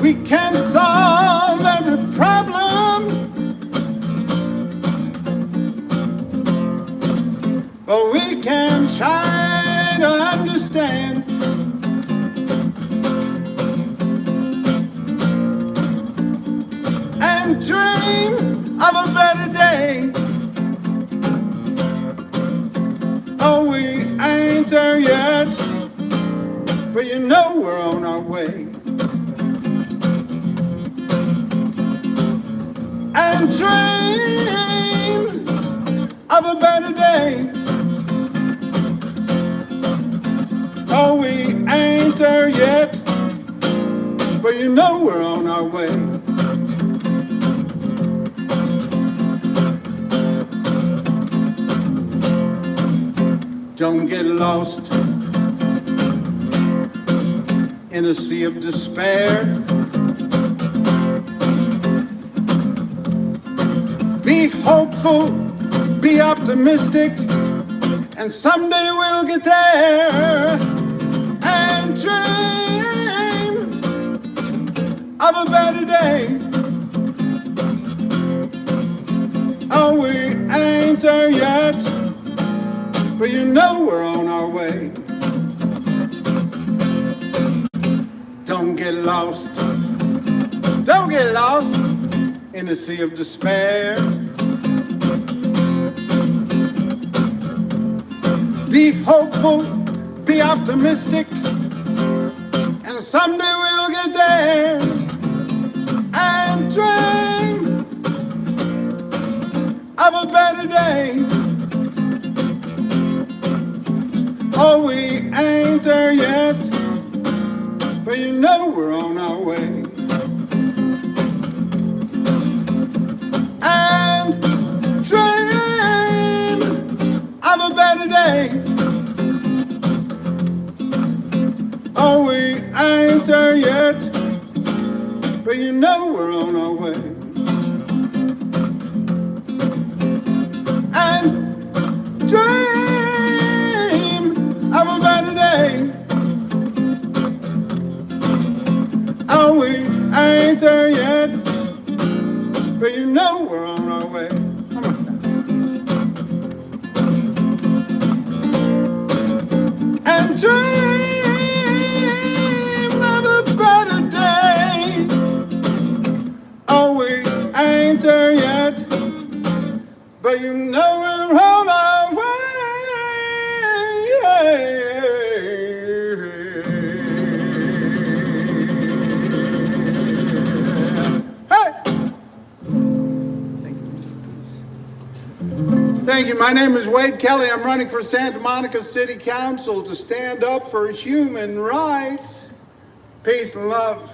We can't solve every problem, but we can try to understand. And dream of a better day. Oh, we ain't there yet, but you know we're on our way. And dream of a better day. Oh, we ain't there yet, but you know we're on our way. Don't get lost in a sea of despair. Be hopeful, be optimistic, and someday we'll get there. And dream of a better day. Oh, we ain't there yet, but you know we're on our way. Don't get lost in a sea of despair. Be hopeful, be optimistic, and someday we'll get there. And dream of a better day. Oh, we ain't there yet, but you know we're on our way. And dream of a better day. Oh, we ain't there yet, but you know we're on our way. And dream of a better day. Oh, we ain't there yet, but you know we're on our way. Come on. And dream of a better day. Oh, we ain't there yet, but you know we're on our way. Thank you. My name is Wade Kelley. I'm running for Santa Monica City Council to stand up for human rights. Peace and love.